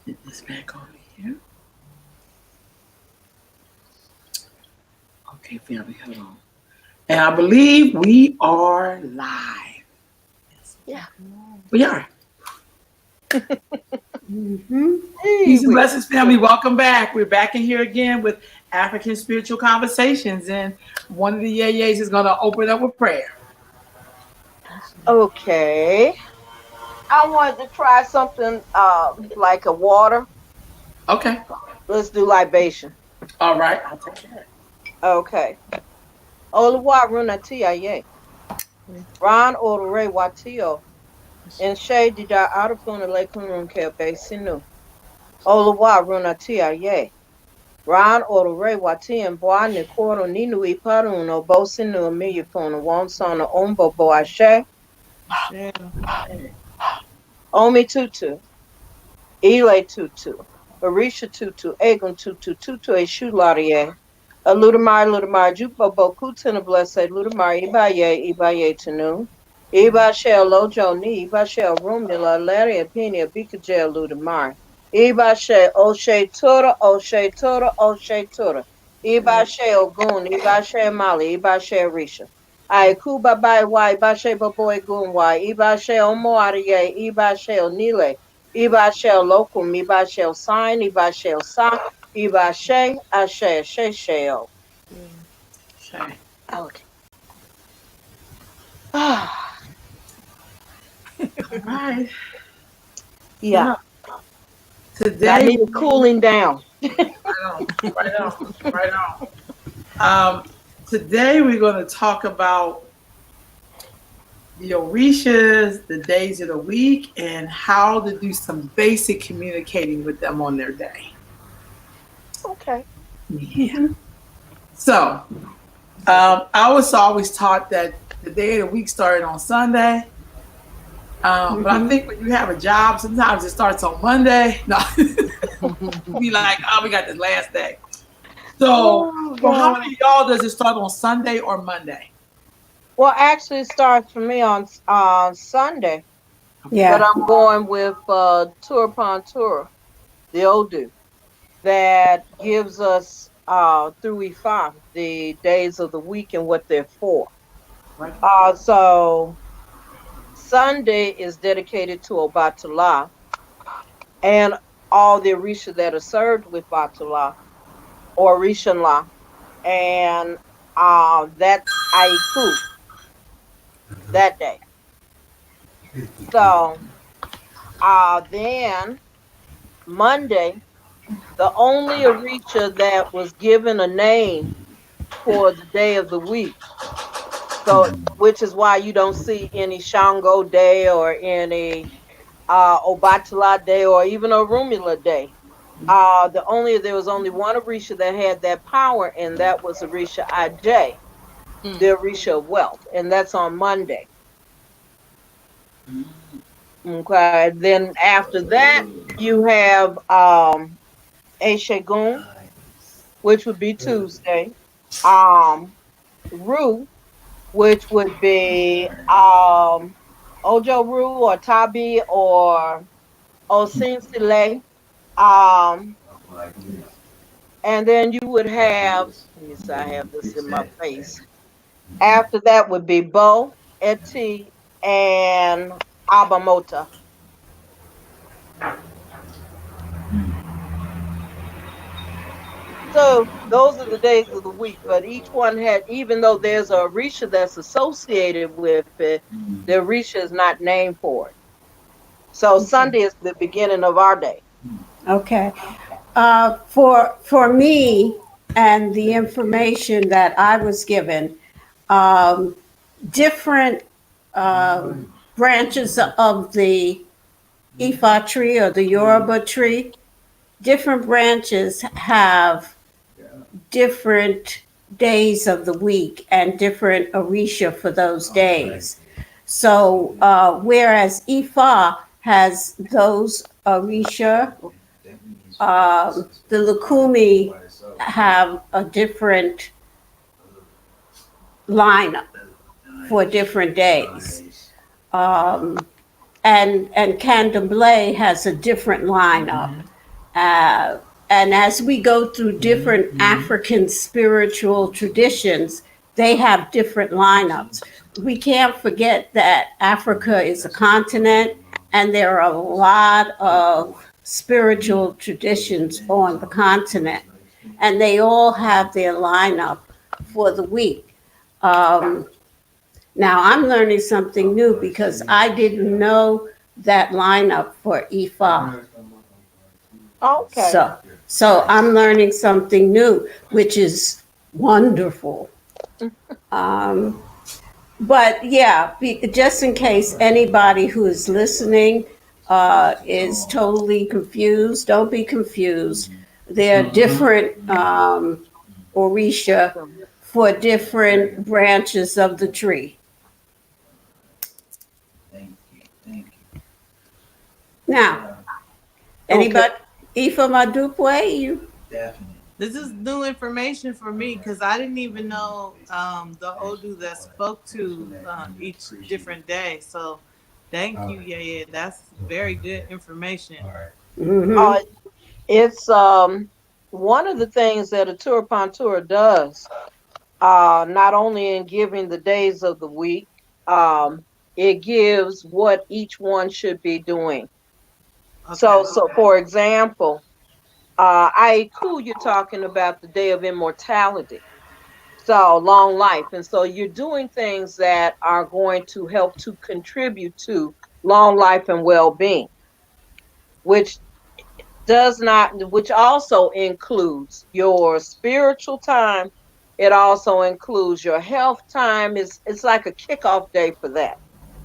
Get this back over here. Okay, family, hold on. And I believe we are live. Yeah. We are. Mm-hmm. Peace and We blessings, family. Welcome back. We're back in here again with African Spiritual Conversations. And one of the yayas is going to open up with prayer. okay. I wanted to try something like a water. Okay. Let's do libation. All right. I'll take that. Okay. Oluwa runatia ye. Ron orure watio. And shay dida arafuna lekunun kepe sinu. Oluwa runatia ye. Ron orure watian boa nikoro ninu iparuno bosinu amiyapona wonsona ombo boashe. Omi tutu. Ile tutu. Orisha tutu. Egun tutu. Tutu e shularie. A Ludamar, Jupo Boku Blessed, Ludamar, Ibaye Tanu, Iba Shell Lojo Ni, Iba Shell Rumula, Larry Pena, Bikajel Ludamar, Iba Shell Oshe Tora, Iba Shell Goon, Iba Shell Mali, Iba Shell Risha. I Kuba by Y, Iba Shell Boy Goon Y, Iba Shell Moarie, Iba Shell Nile, Iba Shell Local, Iba Shell Sign, Iba Shell Sa. Iba Ashe, Sheo. Okay. Okay. Ah, All right. yeah. So I today, need a cooling down. right on, right on. Today we're going to talk about the Orishas, the days of the week, and how to do some basic communicating with them on their day. Okay. Yeah. So I was always taught that the day of the week started on Sunday. But I think when you have a job, sometimes it starts on Monday. No, be like, oh, we got this last day. So, Oh, for how God. many of y'all does it start on Sunday or Monday? Well, actually, it starts for me on Sunday, but Yeah. I'm going with Tour Upon Tour, the Odu, that gives us through Ifa the days of the week and what they're for. Right. So Sunday is dedicated to Obatala and all the Orisha that are served with Batala or Rishanla. And that's Aiku that day. So then Monday, the only Orisha that was given a name for the day of the week. So, which is why you don't see any Shango Day or any Obatala Day or even a Rumula Day. There was only one Orisha that had that power, and that was Orisha Aj, the Orisha of wealth, and that's on Monday. Okay. Then after that, you have Eshegun, which would be Tuesday. Ru, which would be Ojo Ru or Tabi or Osinsile. Um, and then you would have, let me see, I have this in my face. After that would be Bo, Eti, and Abamota. So those are the days of the week, but each one had, even though there's a Orisha that's associated with it, the Orisha is not named for it. So Sunday is the beginning of our day. Okay. For me and the information that I was given, um, different branches of the Ifa tree or the Yoruba tree, different branches have different days of the week and different Orisha for those days. So whereas Ifa has those Orisha, the Lukumi have a different lineup for different days. And Candomblé has a different lineup. Uh, and as we go through different African spiritual traditions, they have different lineups. We can't forget that Africa is a continent and there are a lot of spiritual traditions on the continent, and they all have their lineup for the week. Um, Now I'm learning something new because I didn't know that lineup for Ifa. Okay. So I'm learning something new, which is wonderful. Um, but yeah, just in case anybody who is listening is totally confused, don't be confused. There are different Orisha for different branches of the tree. Now, anybody, Ifa Madupwe, you? This is new information for me because I didn't even know the Odu that spoke to each different day. So thank you, yeah. That's very good information. Mhm. It's one of the things that a Tour Pantura does, not only in giving the days of the week, it gives what each one should be doing. Okay. So for example, Aiku, you're talking about the day of immortality. So long life. And so you're doing things that are going to help to contribute to long life and well-being, which which also includes your spiritual time. It also includes your health time. It's like a kickoff day for that.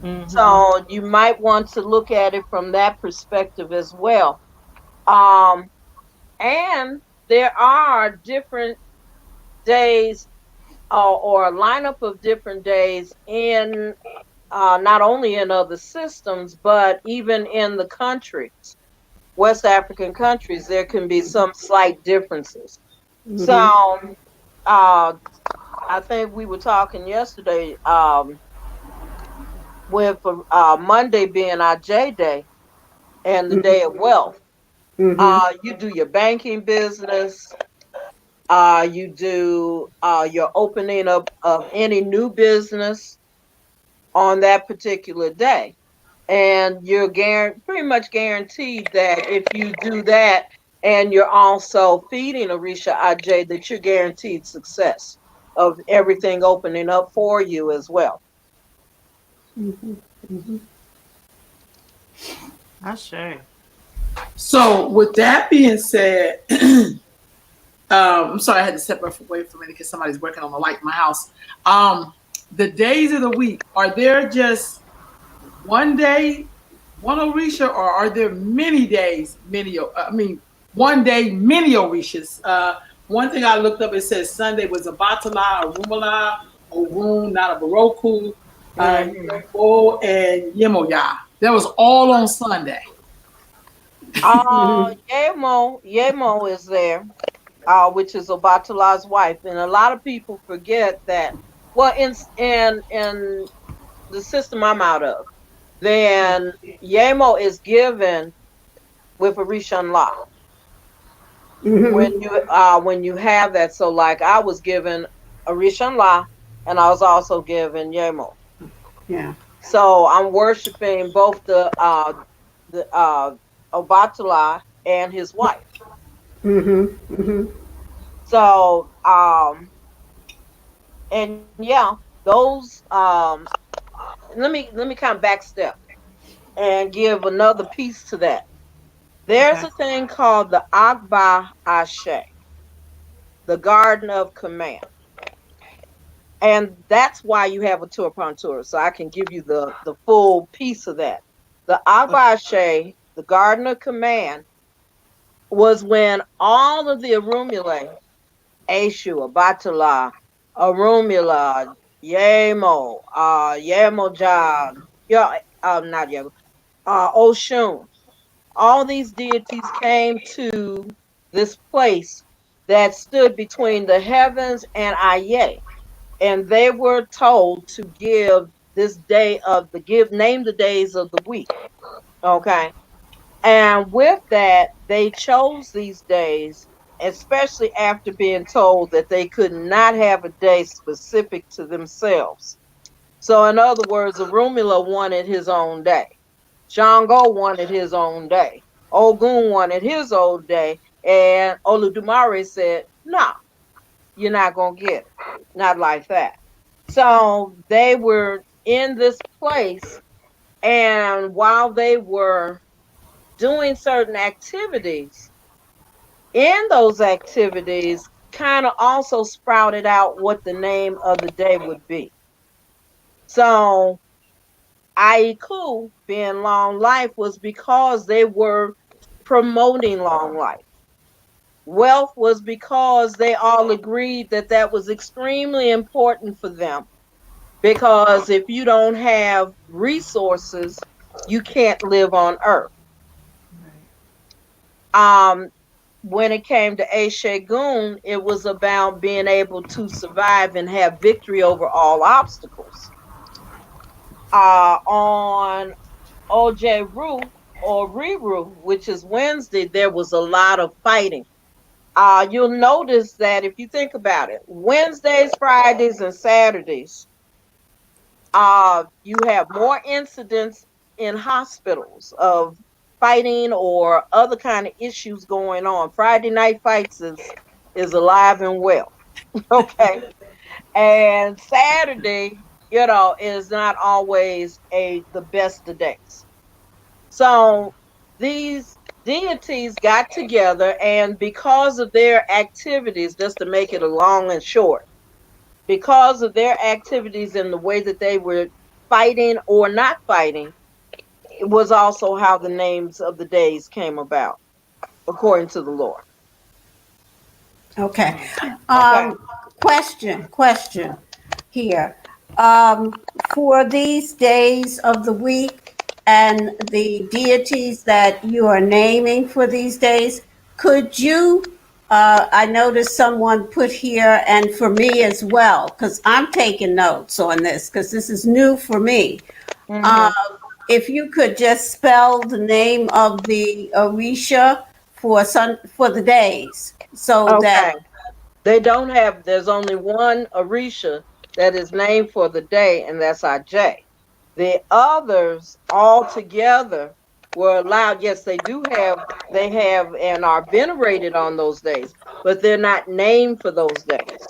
Mhm. So you might want to look at it from that perspective as well. Um, and there are different days, or a lineup of different days in not only in other systems, but even in the countries, West African countries, there can be some slight differences. So Mhm. I think we were talking yesterday, with Monday being our J Day and the Day of Wealth. Mhm. You do your banking business. You do your opening up of any new business on that particular day. And you're pretty much guaranteed that if you do that and you're also feeding Orisha Aj, that you're guaranteed success of everything opening up for you as well. Mhm. Mhm. I sure. So with that being said, I'm sorry I had to step away from it because somebody's working on the light in my house. The days of the week, are there just one day, one Orisha, or are there many days, one day, many Orishas? One thing I looked up, it says Sunday was a Batala, a Rumala, Orun, not a Baroku, Mhm. Yobo, and Yemoya. That was all on Sunday. Mhm. Yemo is there, which is Obatala's wife, and a lot of people forget that. Well, in the system I'm out of, then Yemo is given with a Rishon La. Mhm. When you have that, so like I was given a Rishon La, and I was also given Yemo. Yeah. So I'm worshiping both the Obatala and his wife. Mhm. Mhm. So and yeah, those let me kind of back step and give another piece to that. There's Okay. a thing called the Agba Ashe, the Garden of Command. And that's why you have a tour upon tour. So I can give you the full piece of that. The Okay. Agba Ashe, the Garden of Command, was when all of the Arumula, Eshu, Abatala, Arumula, Yemo, Yemo Jog, yeah, not Yemo, Oshun, all these deities came to this place that stood between the heavens and Aye, and they were told to give this day of the give name the days of the week. Okay. And with that, they chose these days, especially after being told that they could not have a day specific to themselves. So, in other words, Arumila wanted his own day. Shango wanted his own day. Ogun wanted his own day. And Oludumare said, no, you're not going to get it. Not like that. So they were in this place. And while they were doing certain activities, in those activities, kind of also sprouted out what the name of the day would be. So Aiku being long life was because they were promoting long life. Wealth was because they all agreed that that was extremely important for them. Because if you don't have resources, you can't live on earth. When it came to Eshegun, it was about being able to survive and have victory over all obstacles. On Ojeru or Riru, which is Wednesday, there was a lot of fighting. You'll notice that if you think about it, Wednesdays, Fridays, and Saturdays, you have more incidents in hospitals of fighting or other kind of issues going on. Friday night fights is alive and well. Okay. And Saturday, is not always the best of days. So these deities got together, and because of their activities, just to make it a long and short, because of their activities and the way that they were fighting or not fighting, it was also how the names of the days came about, according to the Lord. Okay. Okay. Question here. For these days of the week and the deities that you are naming for these days, could you, I noticed someone put here, and for me as well, because I'm taking notes on this, because this is new for me. Mhm. If you could just spell the name of the Orisha for the days, so that Okay. They don't have, there's only one Orisha that is named for the day, and that's Ajay. The others all together were allowed. Yes, they have and are venerated on those days, but they're not named for those days.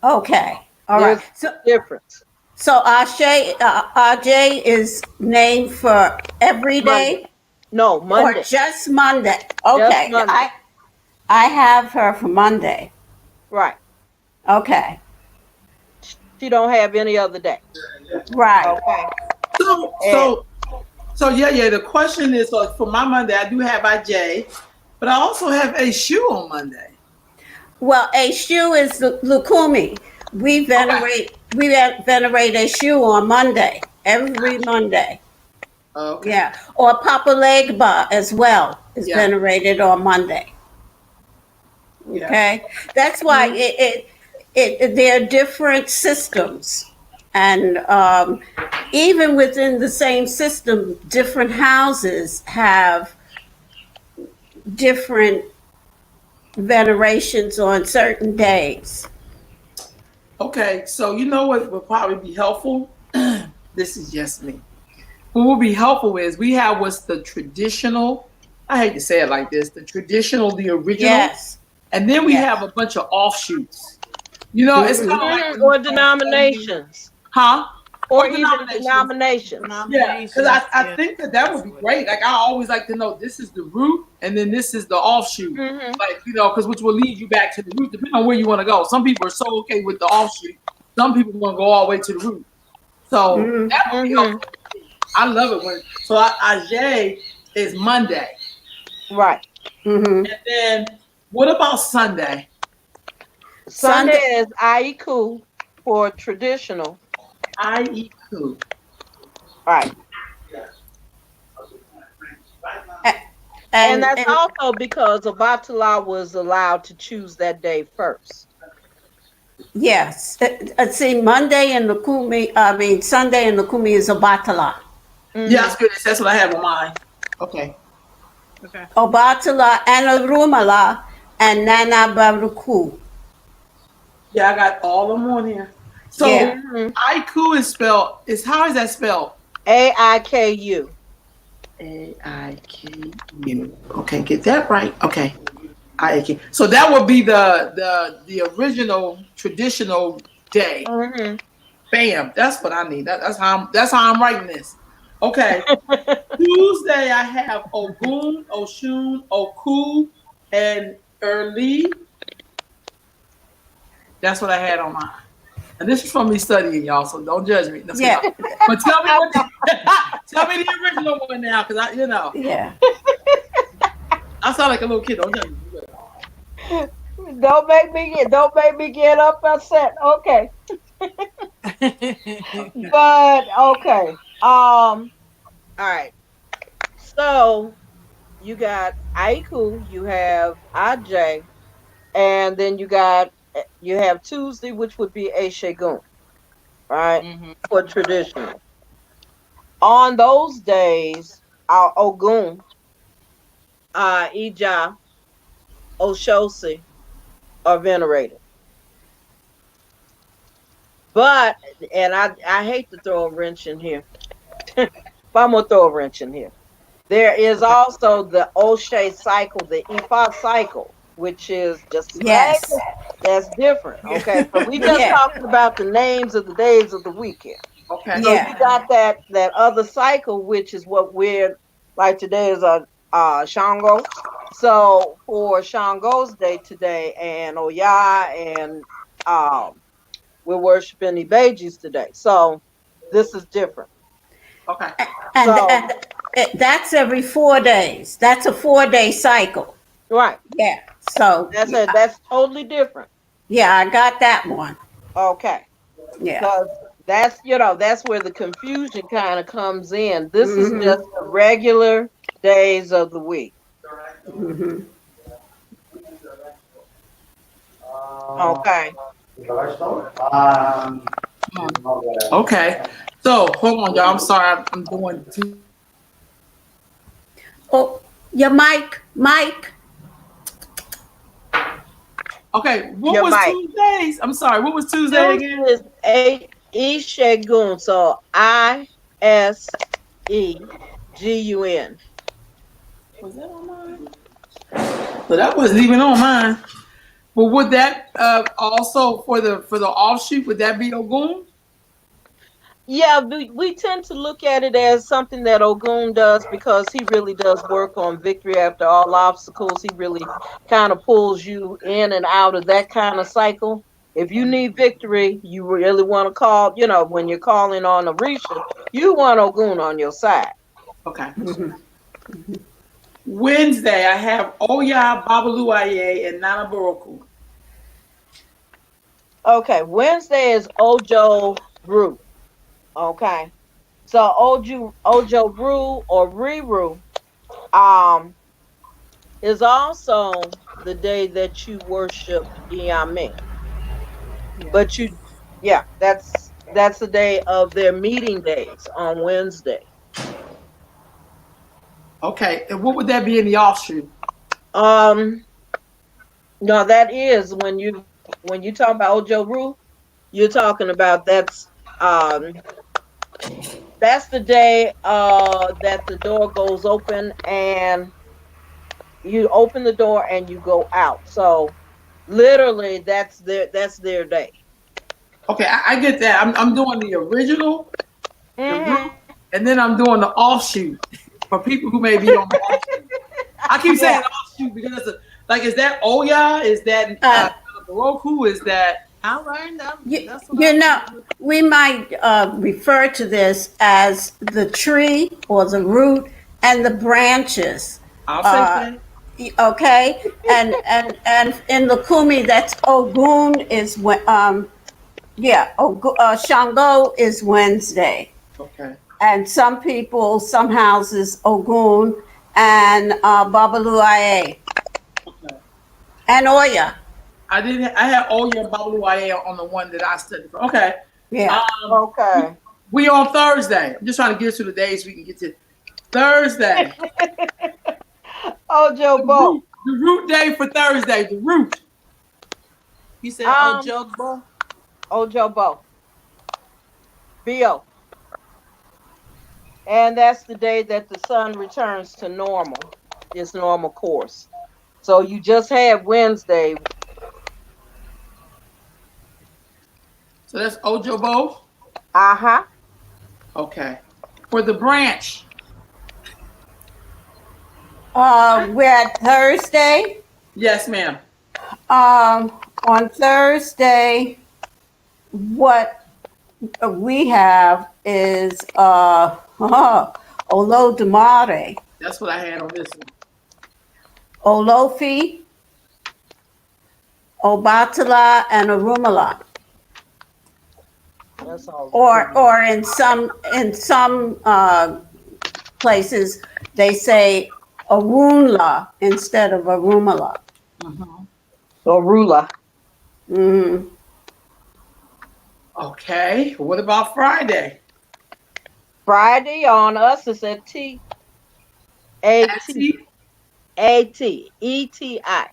okay, all There's right. So difference. so Ajay is named for every Monday. day No, or Monday. just Monday? Okay, Monday. I have her for Monday. Right. Okay, She don't have any other day. right. Okay. So yeah. The question is, for my Monday, I do have IJ, but I also have a shoe on Monday. Well, a shoe is Lukumi. We venerate a shoe on Monday, every Monday. Okay. Yeah, or Papa Legba as well is Yeah. venerated on Monday. Yeah. Okay, that's why there are different systems, and even within the same system, different houses have different venerations on certain days. Okay. So you know what would probably be helpful? This is just me. What would be helpful is we have what's the traditional. I hate to say it like this: the traditional, the original, Yes. and then we Yes. have a bunch of offshoots. It's kind of like Or denominations. huh? Or Or even denominations. denominations. Yeah, because I think that would be great. Like I always like to know this is the root and then this is the offshoot. Mhm. Like because which will lead you back to the root, depending on where you want to go. Some people are so okay with the offshoot. Some people want to go all the way to the root. So Mhm. that would be helpful. I love it when Ajay is Monday, Right. Mm-hmm. and then what about Sunday? Sunday is Aiku for traditional. IEQ. Right. And that's also because Obatala was allowed to choose that day first. Yes. See, Sunday and Lukumi is Obatala. Yeah, that's good. That's what I have on mine. Okay. Okay. Obatala and Arumala and Nana Baruku. Yeah, I got all of them on here. So Yeah. Aiku is how is that spelled? AIKU. AIKU. Okay, get that right. Okay. IAK. So that would be the original traditional day. Mm-hmm. Bam. That's what I need. That's how I'm writing this. Okay. Tuesday I have Ogun, Oshun, Oku, and Early. That's what I had on mine. And this is from me studying, y'all, so don't judge me. Let's Yeah. get out. But tell me tell me the original one now, because Yeah. I sound like a little kid. Don't judge me. Don't make me get up upset. Okay. But okay. All right. So you got Aiku, you have Aj, and then you have Tuesday, which would be a Shagun, right? Mm-hmm. For traditional. On those days, our Ogun, Ija, Oshosi are venerated. But and I hate to throw a wrench in here. But I'm gonna throw a wrench in here. There is also the O'Shea cycle, the Ifa cycle, which is just like Yes. that. That's different. Okay. So we just Yeah. talking about the names of the days of the weekend. Okay. So Yeah. you got that other cycle, which is what we're like today is a Shango. So for Shango's day today and Oya and we're worshiping Ibejis today. So this is different. Okay. And that's every 4 days. That's a 4-day cycle. Right. Yeah. So That's totally different. yeah, I got that one. Okay. Yeah. Because that's where the confusion kind of comes in. This is Mhm. just the regular days of the week. Mhm. Okay. Okay. So hold on, y'all. I'm sorry. I'm doing two. Oh, your mic. Okay. What Your was mic. Tuesdays? I'm sorry. What was Tuesday again? Tuesday is Ishegun. So ISEGUN. Was that on mine? So that wasn't even on mine. But would that also for the offshoot? Would that be Ogun? Yeah, we tend to look at it as something that Ogun does because he really does work on victory after all obstacles. He really kind of pulls you in and out of that kind of cycle. If you need victory, you really want to call, when you're calling on Orisha, you want Ogun on your side. Okay. Mhm. Wednesday, I have Oya, Babaluaye, and Nana Boroku. Okay, Wednesday is Ojo Brew. Okay. So Ojo Brew or Riru is also the day that you worship Iyame. But that's the day of their meeting days on Wednesday. Okay. And what would that be in the offshoot? No, that is when you talk about Ojo Brew, you're talking about that's the day that the door goes open and you open the door and you go out. So literally that's their day. Okay, I get that. I'm doing the original, the root, and then I'm doing the offshoot for people who may be on the offshoot. I keep saying offshoot because is that Oya? Is that Roku? Is that I learned that. That's what You know, we might refer to this as the tree or the root and the branches. I'll say that. Okay, and in the Kumi, that's Ogun is when Shango is Wednesday, Okay. and some houses Ogun and Babaluaye Okay. and Oya. I had Oya and Babaluaye on the one that I studied for. Okay. Yeah. Okay. We on Thursday. I'm just trying to get to the days we can get to Thursday. Ojobo. The root day for Thursday. The root. You said Um, Ojogbo? Ojobo. Bio. And that's the day that the sun returns to normal, its normal course. So you just had Wednesday. So that's Ojobo. Uh-huh. Okay. For the branch. We're at Thursday. Yes, ma'am. On Thursday, what we have is Olodumare, That's what I had on this one. Olofi, Obatala, and Orumala. That's all. Or in some places they say Arunla instead of Arumala. Or ruler. Mm-hmm. Okay. What about Friday? Friday on us is at T. A-T. A-T. E-T-I.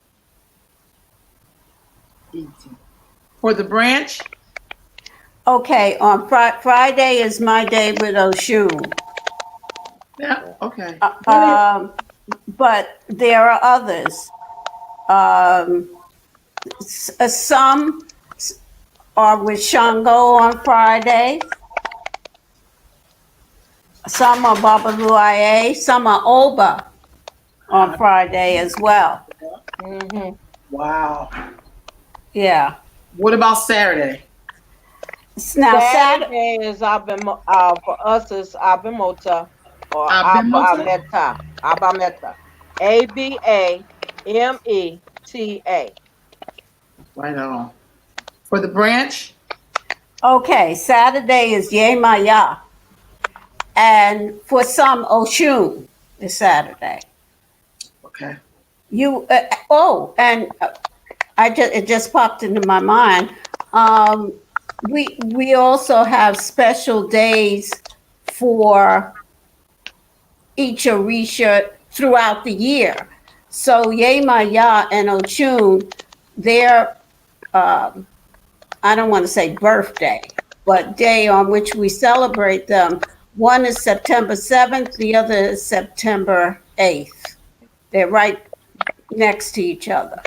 For the branch. Okay, on Friday is my day with Oshun. Yeah. Okay. But there are others. Some are with Shango on Friday. Some are Babaluaye. Some are Oba on Friday as well. Mm-hmm. Wow. Yeah. What about Saturday? Now Saturday is for us is Abimota or Abimota? Abameta. A-B-A-M-E-T-A. Right on. For the branch. Okay, Saturday is Yemaya. And for some, Oshun is Saturday. Okay. It just popped into my mind. We also have special days for each Orisha throughout the year. So Yemaya and Ochun, their I don't want to say birthday, but day on which we celebrate them. One is September 7th, the other is September 8th. They're right next to each other.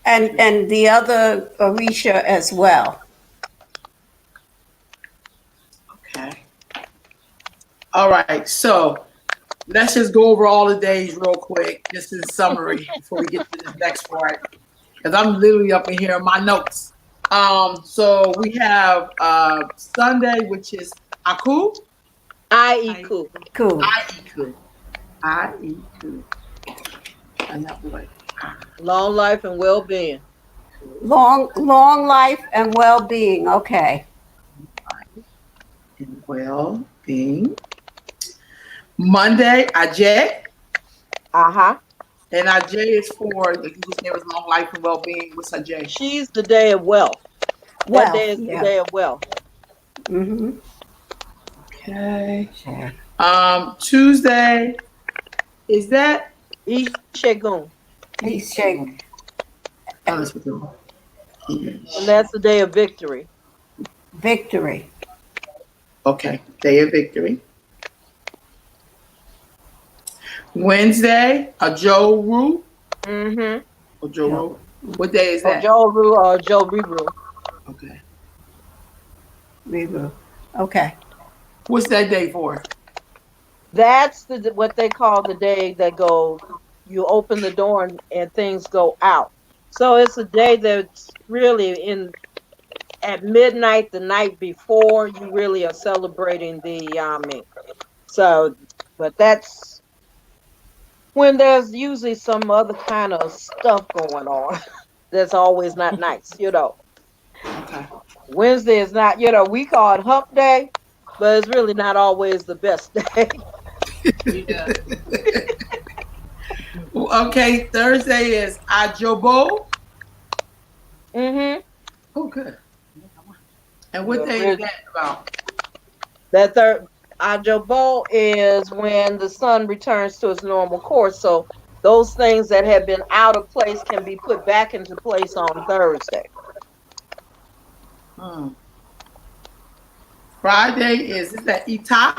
And the other Orisha as well. Okay. All right. So let's just go over all the days real quick, just in summary before we get to the next part. Because I'm literally up in here in my notes. So we have Sunday, which is Aku. I-E-Ku. Cool. Aiku. Aiku. And that way. Long life and well-being. Long life and well-being. Okay. And well-being. Monday, Ajay. Uh-huh. And Ajay is for the whose name is long life and well-being. What's Ajay? She's the day of wealth. That day is the day of wealth. Mm-hmm. Okay. Tuesday, is that? Ishegun. He's shaking. Oh, that's what they're on. And that's the day of victory. Victory. Okay, day of victory. Wednesday, a Joe Rue. Mm-hmm. Or Joe Rue. What day is Or that? Joe Ru or Joe Riru. Okay. Reboot. Okay. What's that day for? That's what they call the day that goes, you open the door and things go out. So it's a day that's really at midnight the night before you really are celebrating the Yami. So, but that's when there's usually some other kind of stuff going on that's always not nice, Okay. Wednesday is not, we call it hump day, but it's really not always the best day. Yeah. Okay, Thursday is Ajobo. Mm-hmm. Oh, good. And what day is that about? That Ajobo is when the sun returns to its normal course. So those things that have been out of place can be put back into place on Thursday. Hmm. Friday is that Eta?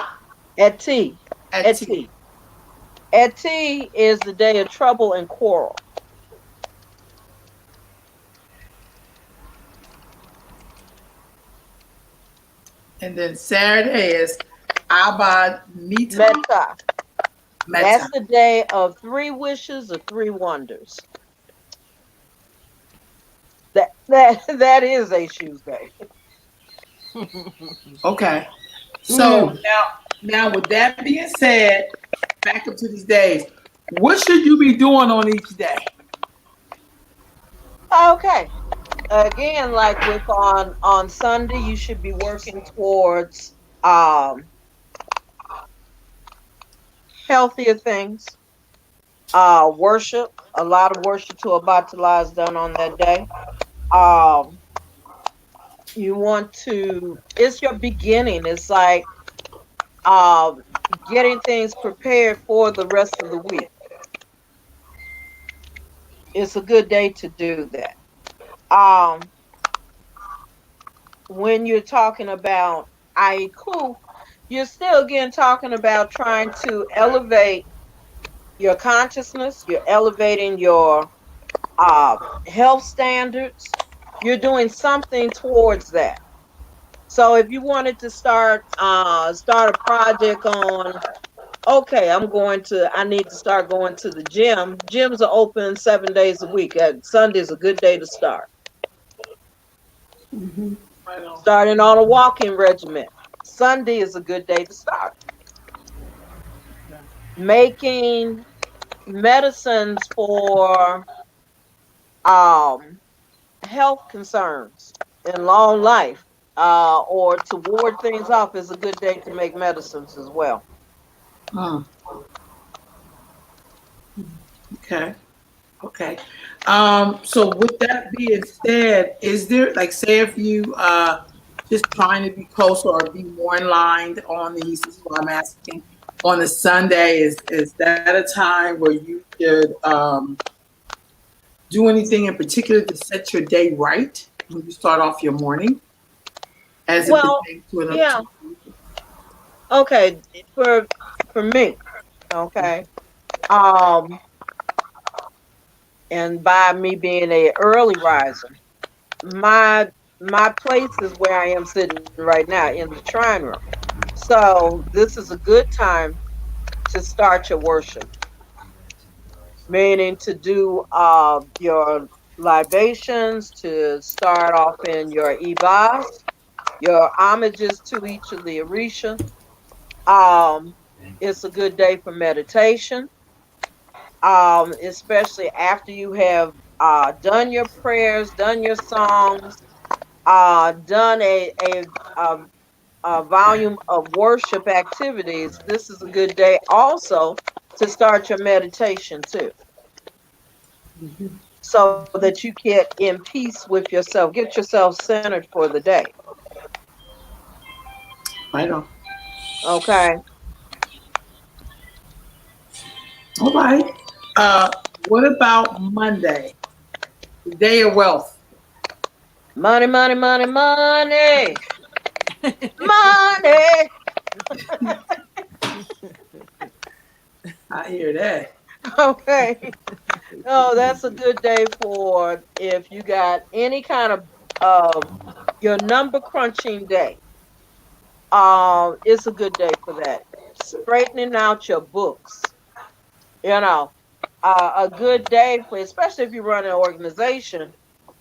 Eti. At T. Eti. Eti is the day of trouble and quarrel. And then Saturday is Abad Mita. Meta. That's Meta. the day of 3 wishes or 3 wonders. That is a shoes day. Okay. So now with that being said, back up to these days, what should you be doing on each day? Okay. Again, like with on Sunday, you should be working towards healthier things. Worship. A lot of worship to Abatala is done on that day. You want to, it's your beginning. It's like getting things prepared for the rest of the week. It's a good day to do that. When you're talking about Aiku, you're still again talking about trying to elevate your consciousness, you're elevating your health standards, you're doing something towards that. So if you wanted to start a project on, okay, I need to start going to the gym. Gyms are open 7 days a week. Sunday is a good day to start. Starting on a walking regimen. Sunday is a good day to start. Making medicines for health concerns and long life or to ward things off is a good day to make medicines as well. Okay. Okay. So with that being said, is there, like, say if you just trying to be closer or be more in line on these, this is why I'm asking, on a Sunday, is that a time where you should do anything in particular to set your day right when you start off your morning? As it Well, pertains to an yeah. Okay, for me, okay. And by me being a early riser, my place is where I am sitting right now in the shrine room. So this is a good time to start your worship, meaning to do your libations, to start off in your ibas, your homages to each of the Orisha. It's a good day for meditation, especially after you have done your prayers, done your songs, done a volume of worship activities. This is a good day also to start your meditation too. So that you get in peace with yourself, get yourself centered for the day. I know. Okay. All right. What about Monday, the day of wealth? Money, money, money, money. Money. I hear that. Okay. Oh, that's a good day for if you got any kind of your number crunching day. It's a good day for that. Straightening out your books. You know, a good day for, especially if you run an organization.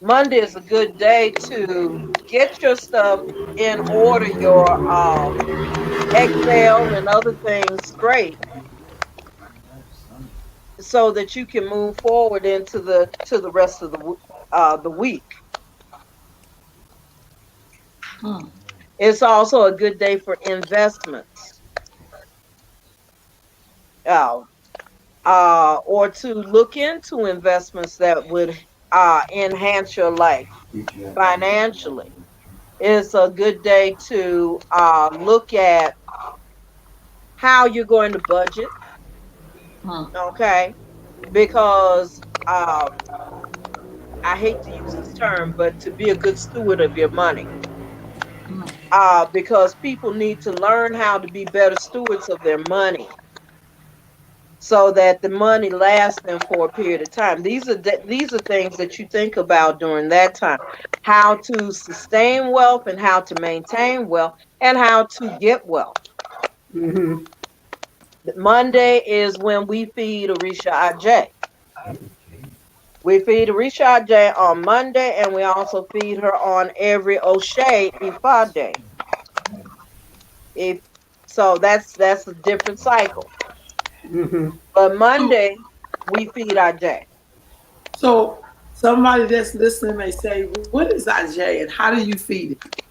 Monday is a good day to get your stuff in order, your Excel and other things straight, so that you can move forward into the rest of the week. It's also a good day for investments, or to look into investments that would enhance your life financially. It's a good day to look at how you're going to budget, Mm. okay? Because I hate to use this term, but to be a good steward of your money. Mm. Because people need to learn how to be better stewards of their money so that the money lasts them for a period of time. These are things that you think about during that time. How to sustain wealth and how to maintain wealth and how to get wealth. Mm-hmm. Monday is when we feed Orisha Ajay. We feed Orisha Ajay on Monday, and we also feed her on every O'Shea Ifa day. If so, that's a different cycle. Mm-hmm. But Monday we feed Ajay. So somebody that's listening may say, "What is Ajay and how do you feed it?"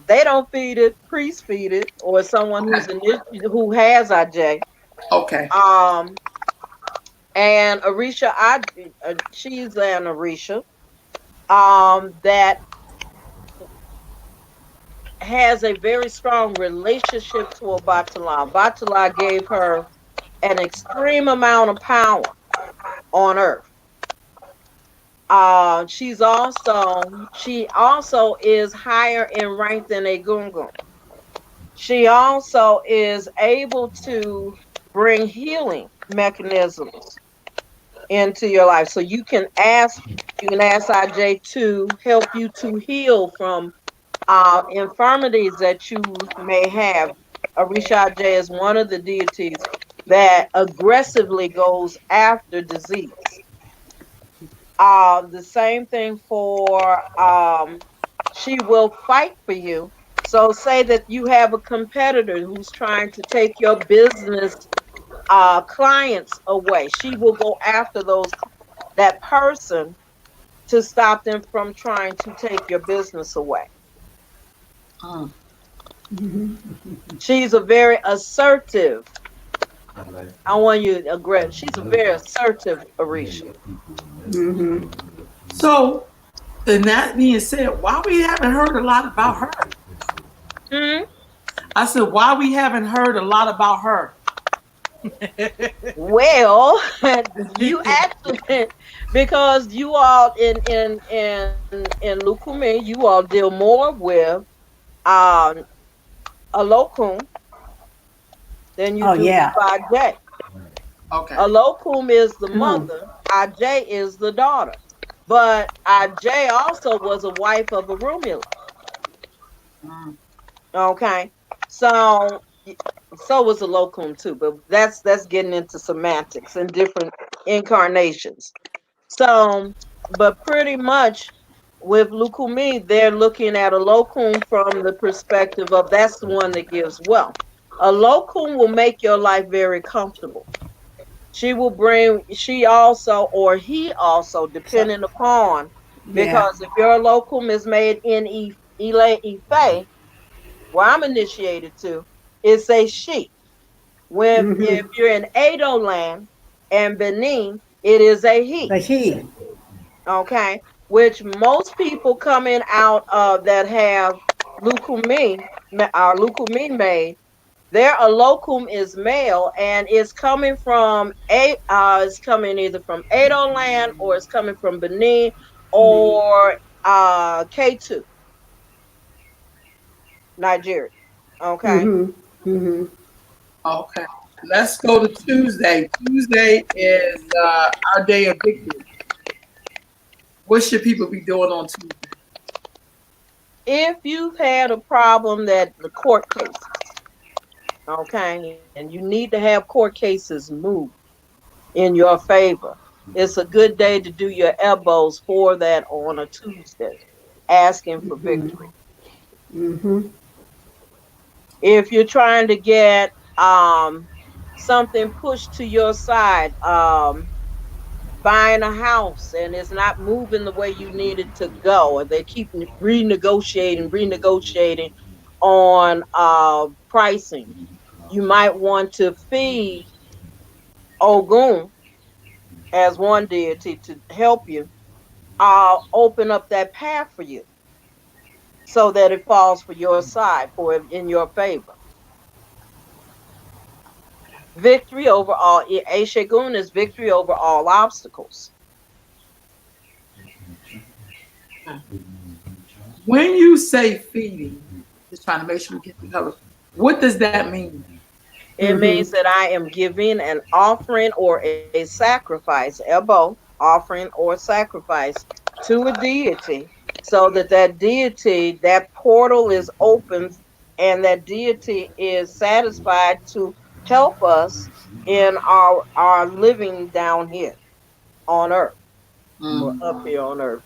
They don't feed it, priests feed it, or someone who has Ajay. Okay. Um, and Orisha, she's an Orisha. That has a very strong relationship to Obatala. Obatala gave her an extreme amount of power on earth. She also is higher in rank than a Gungun. She also is able to bring healing mechanisms into your life. So you can ask IJ to help you to heal from infirmities that you may have. Orisha Ajay is one of the deities that aggressively goes after disease. The same thing for she will fight for you. So say that you have a competitor who's trying to take your business clients away. She will go after that person to stop them from trying to take your business away. Mm. She's a very assertive. I want you to agree. She's a very assertive Orisha. Mm-hmm. So, and that being said, why we haven't heard a lot about her? Hmm? I said, why we haven't heard a lot about her? Well, you actually because you all in Lukumi, you all deal more with um a locum than you Oh do with yeah. Ajay. Okay. A locum is the Mm. mother, Ajay is the daughter. But Ajay also was a wife of Arumila. Mm. Okay. So so was a locum too, but that's getting into semantics and different incarnations. So, but pretty much with Lukumi, they're looking at a locum from the perspective of that's the one that gives wealth. A locum will make your life very comfortable. She also, or he also, depending upon, Yeah. because if your locum is made in Ile Ife, where I'm initiated to, it's a she. If Mm-hmm. you're in Edo land and Benin, it is a he. The he. Okay, which most people coming out of that have lukumi, lukumi made, their alocum is male and it's coming from it's coming either from Edo land or it's coming from Benin or K2, Nigeria. Okay. Mm-hmm. Mm-hmm. Okay. Let's go to Tuesday. Tuesday is our day of victory. What should people be doing on Tuesday? If you've had a problem that the court cases, okay, and you need to have court cases moved in your favor, it's a good day to do your elbows for that on a Tuesday, asking for victory. Mm-hmm. If you're trying to get something pushed to your side, buying a house and it's not moving the way you need it to go, or they keep renegotiating on pricing, you might want to feed Ogun as one deity to help you open up that path for you so that it falls for your side, for in your favor. Victory over all. Eshegun is victory over all obstacles. When you say feeding, just trying to make sure we get the cover. What does that mean? It means that I am giving an offering or a sacrifice, ebo, offering or sacrifice to a deity, so that that deity, that portal is opened, and that deity is satisfied to help us in our living down here on earth, or up here on earth.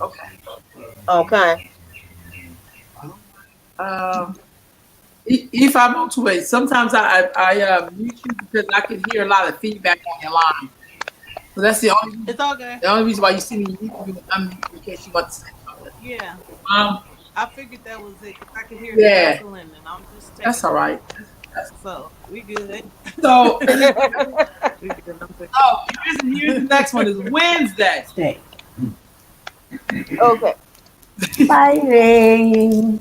Okay. Okay. If I'm on to it, sometimes I mute you because I can hear a lot of feedback on your line. So that's It's okay. the only reason why you see me mute you unmute in case you want to say something. Yeah, Um, I figured that was it because I could hear Yeah. the crackling, and I'm just taking. that's all right. So we good. So, We good. I'm good. here's the next one is Wednesday. Stay. Okay. Fighting.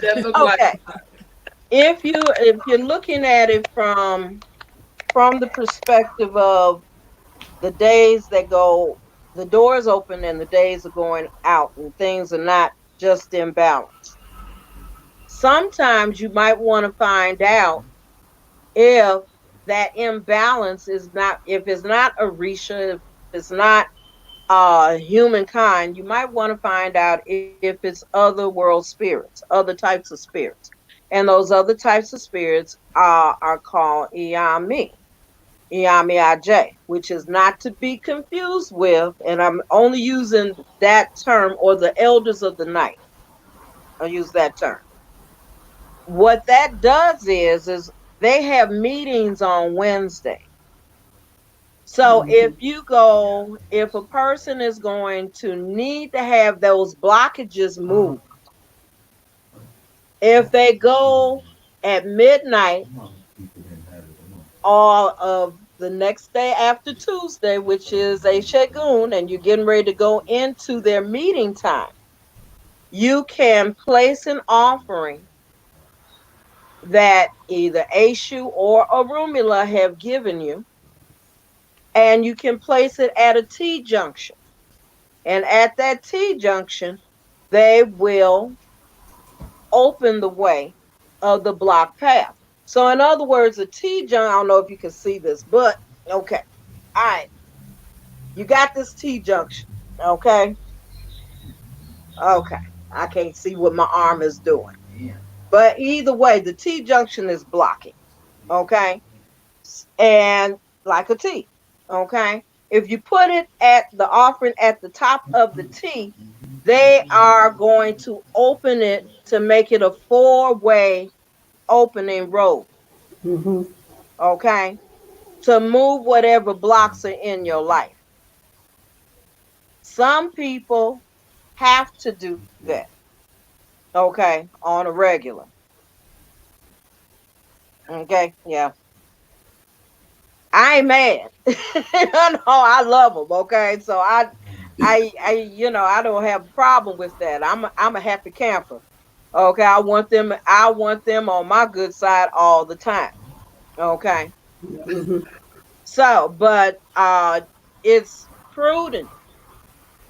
That look Okay. like If you're looking at it from the perspective of the days that go, the doors open and the days are going out, and things are not just in balance. Sometimes you might want to find out if that imbalance is not, if it's not Orisha, if it's not humankind, you might want to find out if it's other world spirits, other types of spirits. And those other types of spirits are called Iyami. Iyami Aj, which is not to be confused with, and I'm only using that term, or the elders of the night. I'll use that term. What that does is they have meetings on Wednesday. So if a person is going to need to have those blockages moved, if they go at midnight all of the next day after Tuesday, which is a Shagun, and you're getting ready to go into their meeting time, you can place an offering that either Eshu or Orunmila have given you, and you can place it at a T junction. And at that T junction, they will open the way of the block path. So in other words, a T junction, I don't know if you can see this, but okay. All right. You got this T junction. Okay. Okay. I can't see what my arm is doing. But either way, the T junction is blocking. Okay. And like a T. Okay. If you put it at the offering at the top of the T, they are going to open it to make it a 4-way opening road. Mm-hmm. Okay. To move whatever blocks are in your life. Some people have to do that. Okay. On a regular. Okay. Yeah. I ain't mad. No, I love them. Okay. So I I don't have a problem with that. I'm a happy camper. Okay. I want them on my good side all the time. Okay. Mm-hmm. So, but it's prudent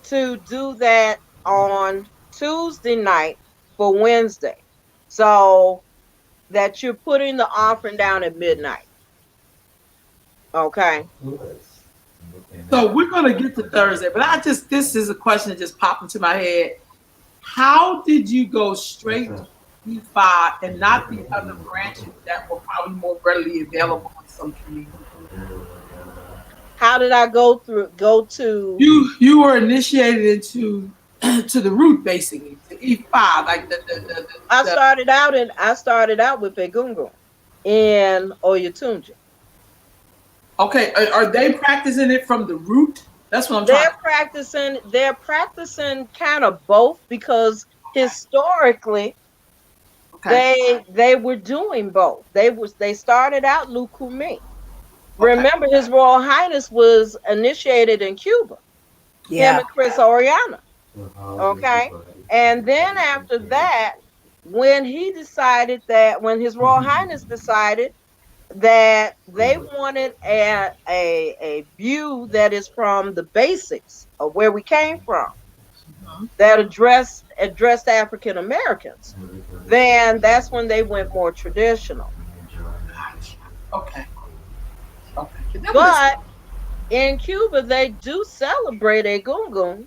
to do that on Tuesday night for Wednesday. So that you're putting the offering down at midnight. Okay. so. We're gonna get to Thursday, but this is a question that just popped into my head. How did you go straight to E5 and not the other branches that were probably more readily available in some communities? How did I go to You were initiated into to the root basically to E5, like I started out with Egungun in Oyatunji. Okay, are they practicing it from the root? That's what I'm trying. They're practicing kind of both, because historically Okay. they were doing both. They started out Lukumi. Okay. Remember, His Royal Highness was initiated in Cuba. Him Yeah. and Chris Oriana. Okay. And then after that, when he decided that, when His Royal Highness decided that they wanted a view that is from the basics of where we came from, that addressed African Americans, then that's when they went more traditional. Okay. Okay. But in Cuba, they do celebrate a gungun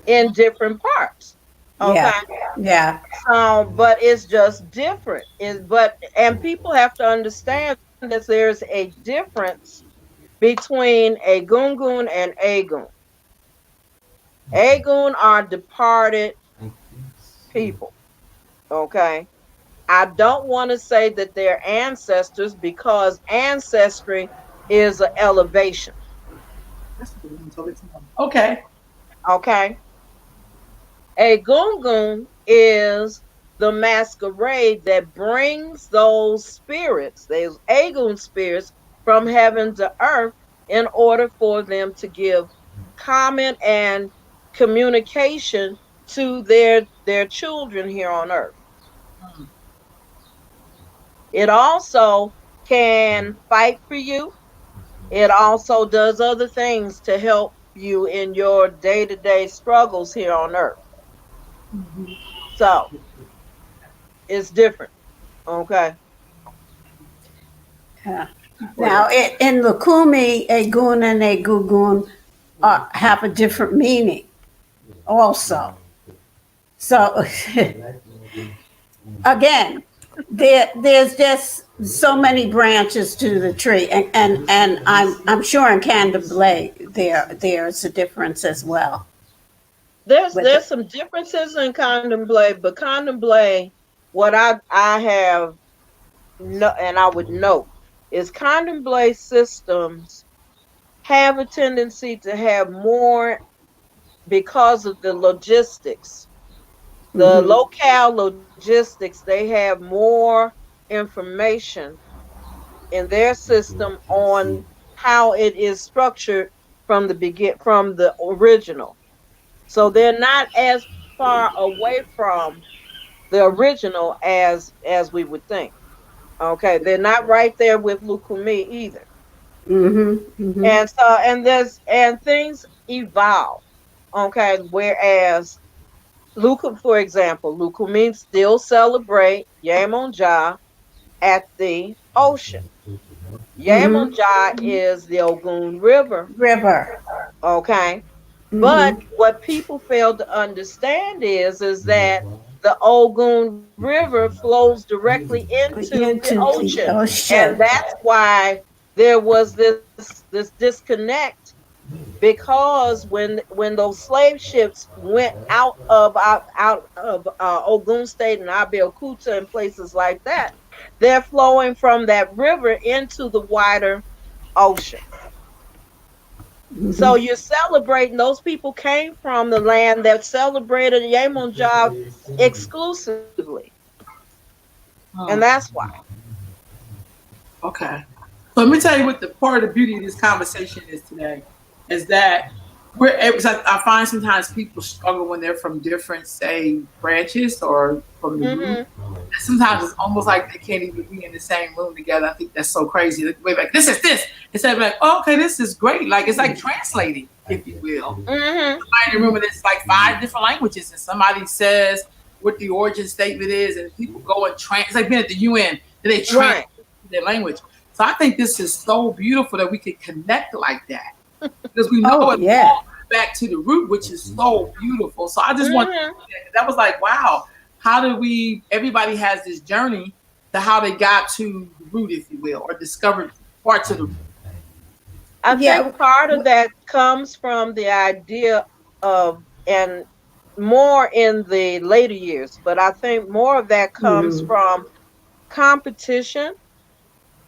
in different parts. Okay. Yeah. But it's just different. And people have to understand that there's a difference between a gungun and agun. Agun are departed people. Okay. I don't want to say that they're ancestors, because ancestry is an elevation. Okay. Okay. A gungun is the masquerade that brings those spirits, those agun spirits, from heaven to earth in order for them to give comment and communication to their children here on earth. It also can fight for you. It also does other things to help you in your day-to-day struggles here on earth. So it's different. Okay. Yeah. Now, in Lukumi, Egun and Egungun have a different meaning also. So, again, there's just so many branches to the tree, and I'm sure in Candomblé there's a difference as well. There's some differences in Candomblé, but Candomblé, what I have and I would note is Candomblé systems have a tendency to have more, because of the logistics, the locale logistics. They have more information in their system on how it is structured from the original. So they're not as far away from the original as we would think. Okay, they're not right there with Lukumi either. And so and things evolve. Okay, whereas for example, Lukumi still celebrate Yemonja at the ocean. Yemonja is the Ogun River. Okay. But what people fail to understand is that the Ogun River flows directly into the ocean. And that's why there was this disconnect, because when those slave ships went out of Ogun State and Abeokuta and places like that, they're flowing from that river into the wider ocean. So you're celebrating, those people came from the land that celebrated Yemonja exclusively. And that's why. Okay. So let me tell you what the part of the beauty of this conversation is today, is that I find sometimes people struggle when they're from different, say, branches or from the root. Sometimes it's almost like they can't even be in the same room together. I think that's so crazy. Like, this is this. Instead of like, oh, okay, this is great. Like, it's like translating, if you will. Somebody in the room, and it's like 5 different languages, and somebody says what the origin statement is, and people go and it's like being at the UN, and they translate their language. So I think this is so beautiful that we can connect like that. Because we know it falls back to the root, which is so beautiful. So I just want that was like, wow, how do everybody has this journey to how they got to the root, if you will, or discovered parts of the root. I think part of that comes from the idea of, and more in the later years, but I think more of that comes from competition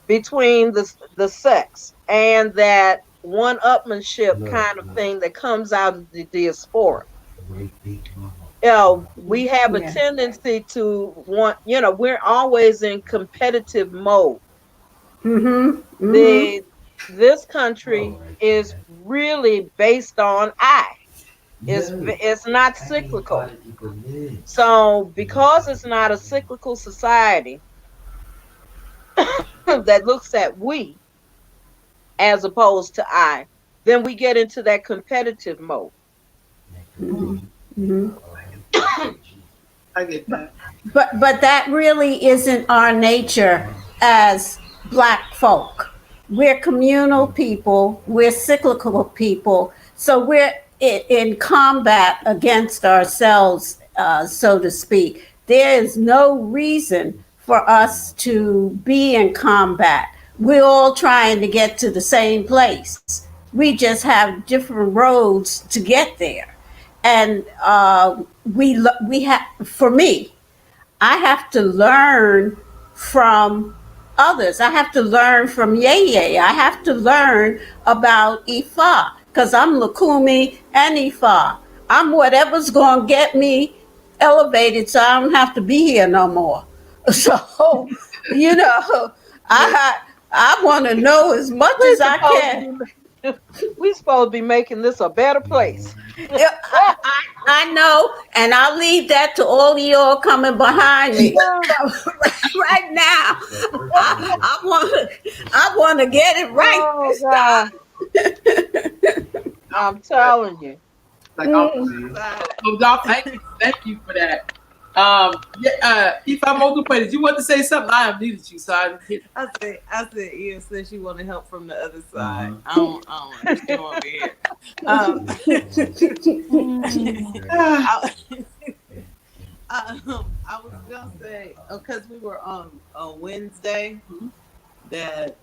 between the sex, and that one-upmanship kind of thing that comes out of the diaspora. We have a tendency to want, we're always in competitive mode. This country is really based on I. It's not cyclical. So because it's not a cyclical society that looks at we as opposed to I, then we get into that competitive mode. Mhm. I get that. But that really isn't our nature as black folk. We're communal people, we're cyclical people, so we're in combat against ourselves, so to speak. There is no reason for us to be in combat. We're all trying to get to the same place. We just have different roads to get there. And we have, for me, I have to learn from others. I have to learn from Yeye. I have to learn about Ifa because I'm Lakumi and Ifa. I'm whatever's going to get me elevated so I don't have to be here no more. So, you know, I want to know as much as I can. We supposed to be making this a better place. Yeah, I know, and I'll leave that to all of y'all coming behind me. Right now, I want to get it right Oh, this God. time. I'm telling you. Like, so y'all, thank you for that. If I'm multiplayer, did you want to say something? I have needed you, so I hit. I said, Ian said she wanted help from the other side. I don't understand over here. I was gonna say, because we were on Wednesday, that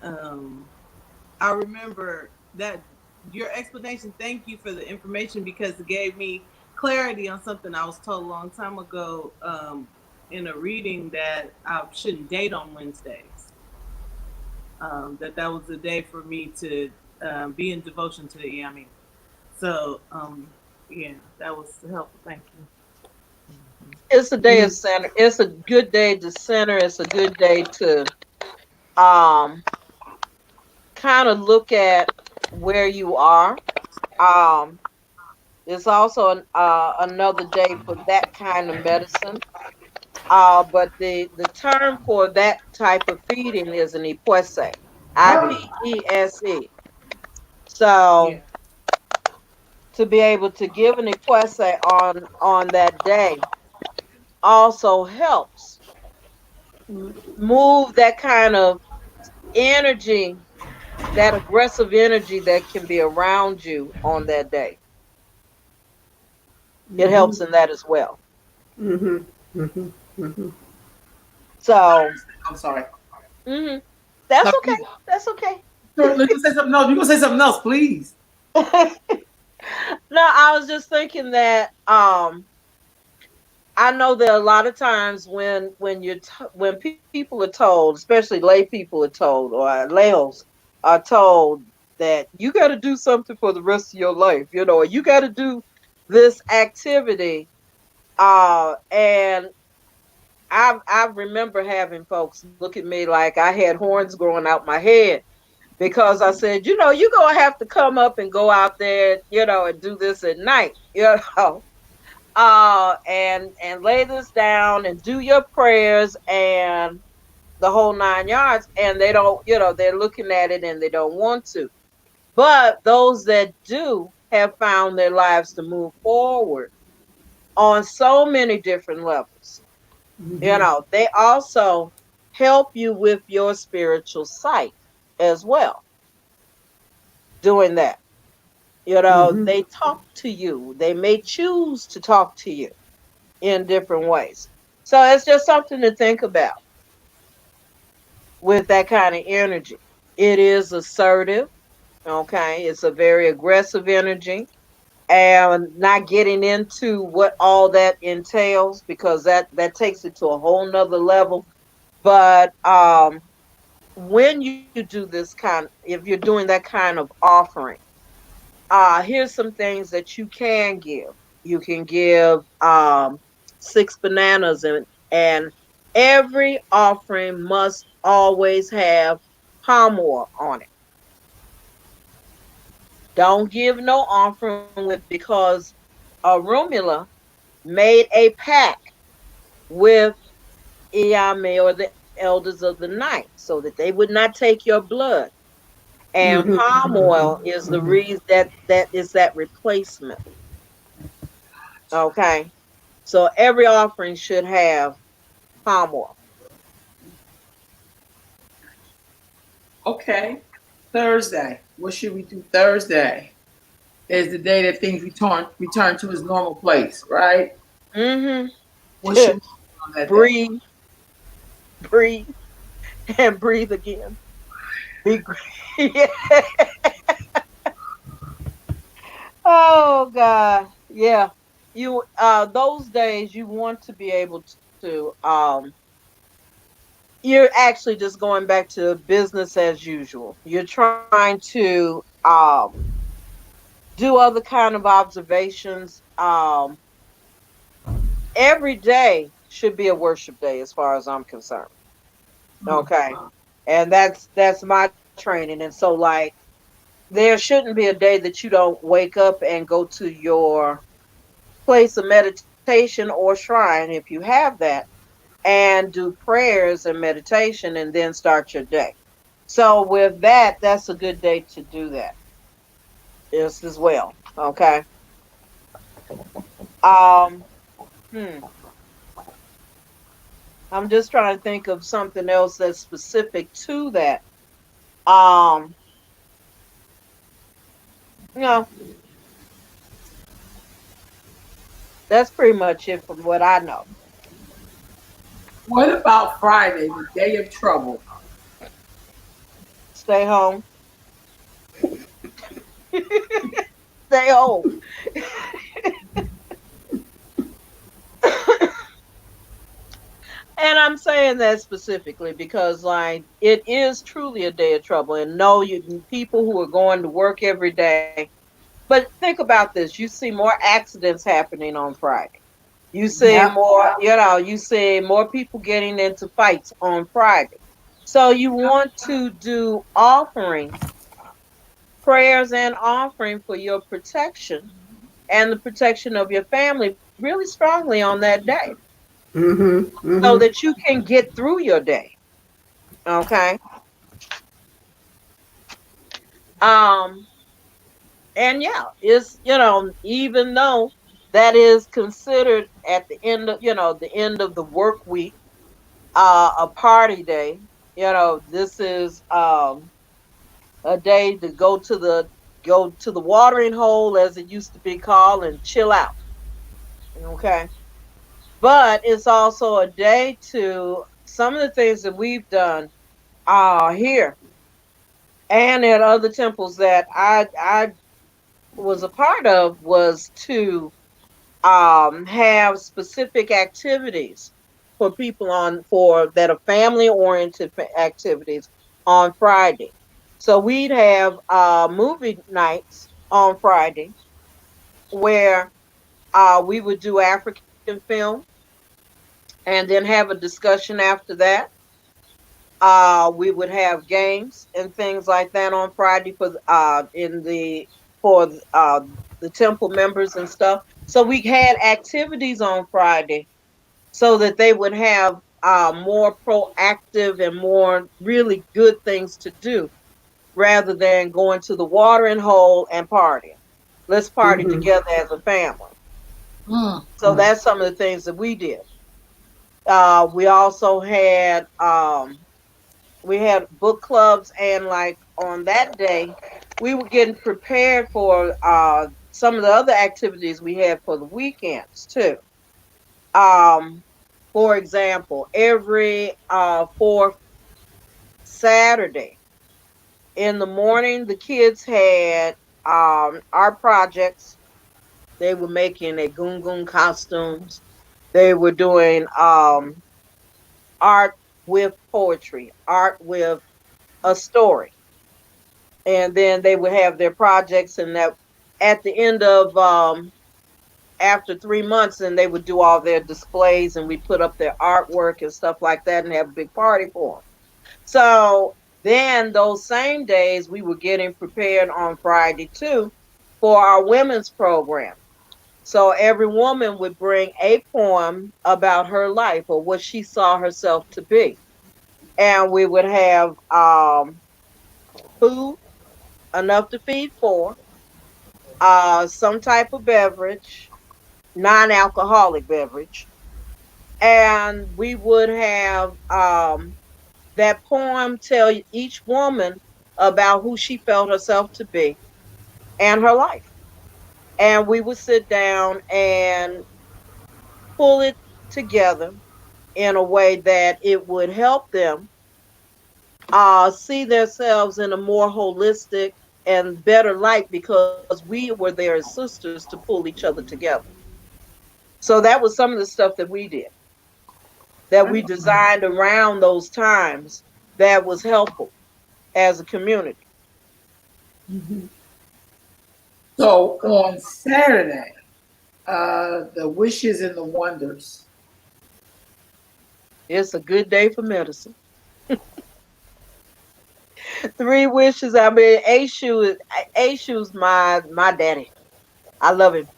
I remember that your explanation. Thank you for the information because it gave me clarity on something I was told a long time ago in a reading that I shouldn't date on Wednesdays. That was the day for me to be in devotion to the Yami. So yeah, that was helpful. Thank you. It's a day of center. It's a good day to center. It's a good day to kind of look at where you are. It's also another day for that kind of medicine. But the term for that type of feeding is an ipese, IPESE. So to be able to give an ipese on that day also helps move that kind of energy, that aggressive energy that can be around you on that day. It helps in that as well. So I'm sorry. That's okay. That's okay. You can say something else. You can say something else, please. No, I was just thinking that I know that a lot of times when people are told, especially lay people are told, or layos are told that you got to do something for the rest of your life, or you got to do this activity, and I remember having folks look at me like I had horns growing out my head because I said, you're gonna have to come up and go out there, and do this at night, and lay this down and do your prayers and the whole 9 yards. And they don't, they're looking at it and they don't want to. But those that do have found their lives to move forward on so many different levels. They also help you with your spiritual sight as well. Doing that. They talk to you. They may choose to talk to you in different ways. So it's just something to think about with that kind of energy. It is assertive. Okay. It's a very aggressive energy, and not getting into what all that entails because that takes it to a whole nother level. But when you do this if you're doing that kind of offering, here's some things that you can give. You can give 6 bananas, and every offering must always have palm oil on it. Don't give no offering because Rumula made a pact with Iyame, or the elders of the night, so that they would not take your blood. And Mhm. palm oil is the reason that is that replacement. Okay. So every offering should have palm oil. Okay. Thursday. What should we do Thursday? Is the day that things return to its normal place, right? Mm-hmm. What should we do on that day? Breathe, breathe, and breathe again. Be great. Yeah. Oh God. Yeah. You those days you want to be able to you're actually just going back to business as usual. You're trying to do other kind of observations. Every day should be a worship day as far as I'm concerned. Okay. And that's my training. And so like there shouldn't be a day that you don't wake up and go to your place of meditation or shrine if you have that, and do prayers and meditation and then start your day. So with that, that's a good day to do that. Yes, as well. Okay. Um hmm. I'm just trying to think of something else that's specific to that. Um, you know, that's pretty much it from what I know. What about Friday, the day of trouble? Stay home. Stay home. And I'm saying that specifically because, like, it is truly a day of trouble. And no, you people who are going to work every day. But think about this: you see more accidents happening on Friday. You see Yep. more, you see more people getting into fights on Friday. So you want to do offering, prayers and offering for your protection and the protection of your family really strongly on that day Mhm. so Mhm. that you can get through your day. Okay. Um, and yeah, it's, even though that is considered at the end of, the end of the work week, a party day, this is a day to go to the watering hole, as it used to be called, and chill out. Okay. But it's also a day to some of the things that we've done here and at other temples that I was a part of, was to have specific activities for people on for that are family oriented activities on Friday. So we'd have movie nights on Friday where we would do African film and then have a discussion after that. We would have games and things like that on Friday for the temple members and stuff. So we had activities on Friday so that they would have more proactive and more really good things to do rather than going to the watering hole and partying. Let's party Mhm. together as a family. Mm. So that's some of the things that we did. We had book clubs, and like on that day, we were getting prepared for some of the other activities we had for the weekends too. Um, for example, every fourth Saturday in the morning, the kids had art projects. They were making a gungun costumes. They were doing art with poetry, art with a story, and then they would have their projects, and that at the end of after 3 months, and they would do all their displays, and we put up their artwork and stuff like that, and have a big party for them. So then those same days, we were getting prepared on Friday too for our women's program. So every woman would bring a poem about her life or what she saw herself to be. And we would have food, enough to feed four, some type of beverage, non-alcoholic beverage, and we would have that poem tell each woman about who she felt herself to be and her life. And we would sit down and pull it together in a way that it would help them see themselves in a more holistic and better light because we were there as sisters to pull each other together. So that was some of the stuff that we did, that we designed around those times that was helpful as a community. So on Saturday, the wishes and the wonders. It's a good day for medicine. Three wishes. I mean, Ashu's my daddy. I love him.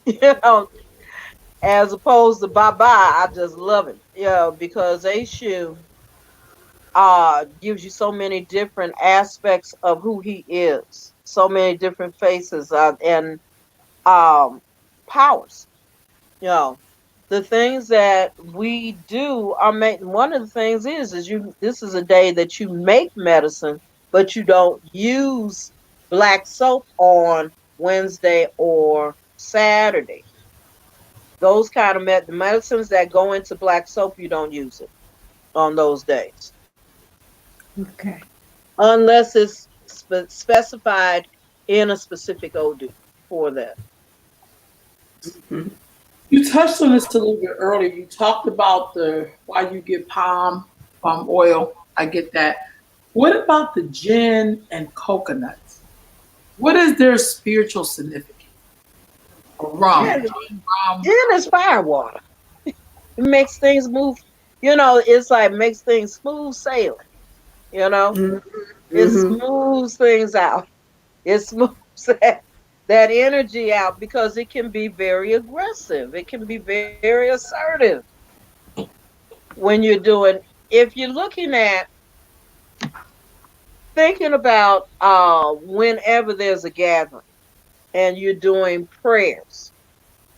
As opposed to Baba, I just love him. Yeah, because Ashu gives you so many different aspects of who he is, so many different faces and powers. You know, the things that we do are make. One of the things is you. This is a day that you make medicine, but you don't use black soap on Wednesday or Saturday. Those kind of medicines that go into black soap, you don't use it on those days Okay. unless it's specified in a specific odor for that. You touched on this a little bit earlier. You talked about the why you get palm oil. I get that. What about the gin and coconuts? What is their spiritual significance? Or rum? Yeah, Rum. gin is fire water. It makes things move. It's like makes things smooth sailing. You know, it Mm-hmm. smooths things out. It smooths that energy out because it can be very aggressive. It can be very assertive when you're doing. If you're looking at thinking about whenever there's a gathering and you're doing prayers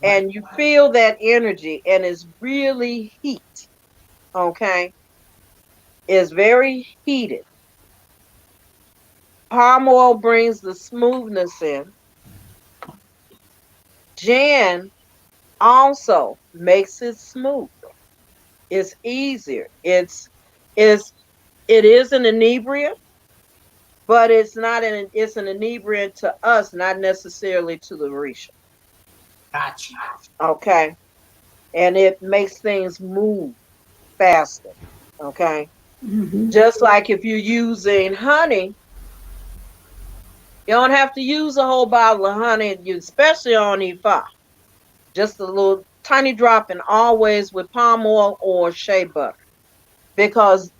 and you feel that energy and it's really heat, okay? It's very heated. Palm oil brings the smoothness in. Gin also makes it smooth. It's easier. It is an inebriant, but it's not it's an inebriant to us, not necessarily to the Orisha. Gotcha. Okay. And it makes things move faster. Okay. Mm-hmm. Just like if you're using honey, you don't have to use a whole bottle of honey, especially on Ifa. Just a little tiny drop, and always with palm oil or shea butter. Because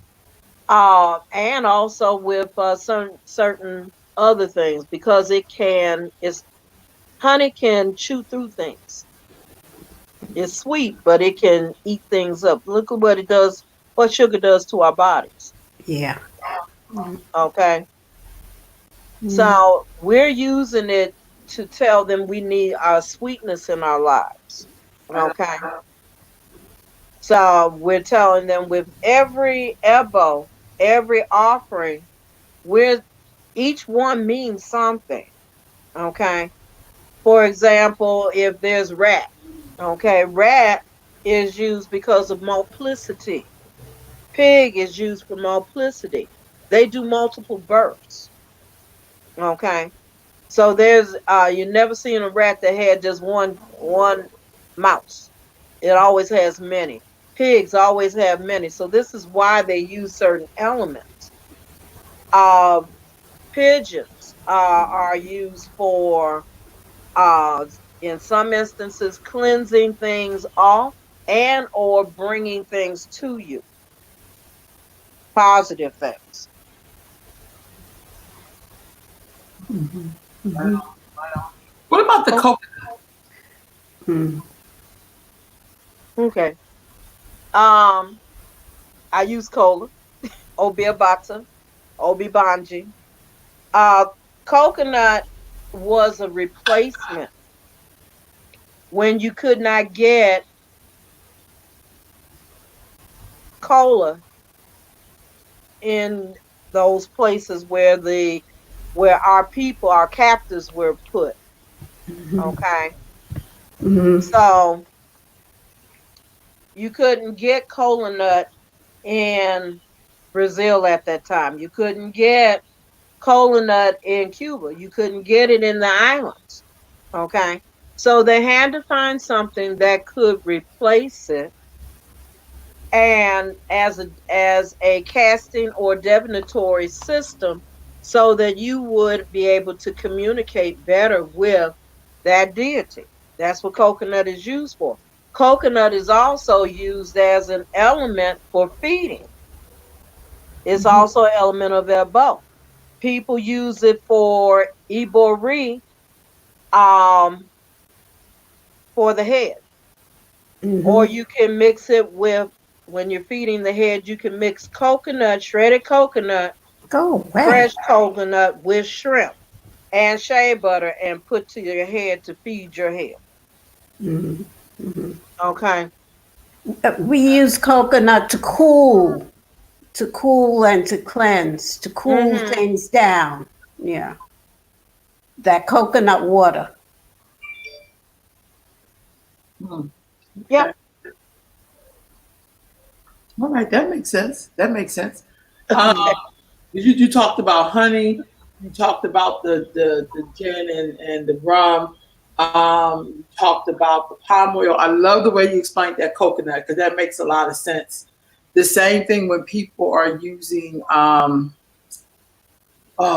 and also with some certain other things, because it's honey can chew through things. It's sweet, but it can eat things up. Look at what it does, what sugar does to our bodies. Yeah. Okay. So we're using it to tell them we need our sweetness in our lives. Okay. So we're telling them with every ebo, every offering, each one means something. Okay. For example, if there's rat, okay, rat is used because of multiplicity. Pig is used for multiplicity. They do multiple births. Okay. So there's you never seen a rat that had just one mouse. It always has many. Pigs always have many. So this is why they use certain elements. Uh, Pigeons are used for in some instances cleansing things off and or bringing things to you, positive things. Mm-hmm. Right on, right on. What about the coconut? Mm. Okay. I use cola, Obi Abata, Obi Banji. Uh, Coconut was a replacement when you could not get cola in those places where our people, our captors were put. Okay. Mhm. So you couldn't get cola nut in Brazil at that time. You couldn't get cola nut in Cuba. You couldn't get it in the islands. Okay. So they had to find something that could replace it and as a casting or divinatory system so that you would be able to communicate better with that deity. That's what coconut is used for. Coconut is also used as an element for feeding. It's also an element of Ebo. People use it for Ibori, um, for the head. Or Mhm. you can mix it with, when you're feeding the head, you can mix coconut, shredded coconut, Go fresh away. coconut with shrimp and shea butter and put to your head to feed your head. Mhm. Mhm. Okay. We use coconut to cool and to cleanse, to cool Mm-hmm. things down. Yeah, that coconut water. Hmm. Yep. Okay. All right, that makes sense. That makes sense. Um, you talked about honey. You talked about the gin and the rum. You talked about the palm oil. I love the way you explained that coconut because that makes a lot of sense. The same thing when people are using, oh